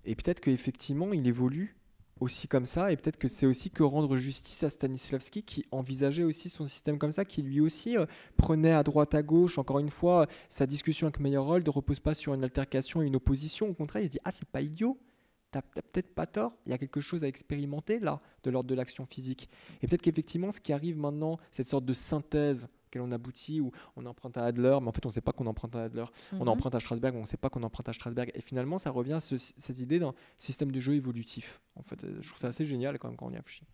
Et peut-être qu'effectivement, il évolue aussi comme ça, et peut-être que c'est aussi que rendre justice à Stanislavski qui envisageait aussi son système comme ça, qui lui aussi prenait à droite à gauche, encore une fois, sa discussion avec Meyerhold ne repose pas sur une altercation et une opposition, au contraire il se dit « Ah, c'est pas idiot, t'as peut-être pas tort, il y a quelque chose à expérimenter là, de l'ordre de l'action physique ». Et peut-être qu'effectivement ce qui arrive maintenant, cette sorte de synthèse auquel on aboutit, où on emprunte à Adler, mais en fait on ne sait pas qu'on emprunte à Adler, on emprunte à Strasberg, mais on ne sait pas qu'on emprunte à Strasberg, et finalement ça revient à cette idée d'un système de jeu évolutif. En fait, je trouve ça assez génial quand on y réfléchit.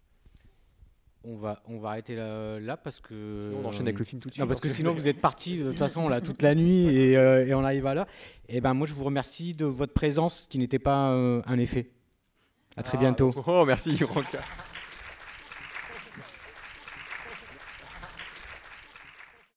On va arrêter là parce que... Sinon on enchaîne avec le film tout de suite. Non, parce que sinon vous êtes partis de toute façon là toute la nuit et on arrive à là. Et ben moi je vous remercie de votre présence qui n'était pas un effet. À très bientôt. Oh merci Franck.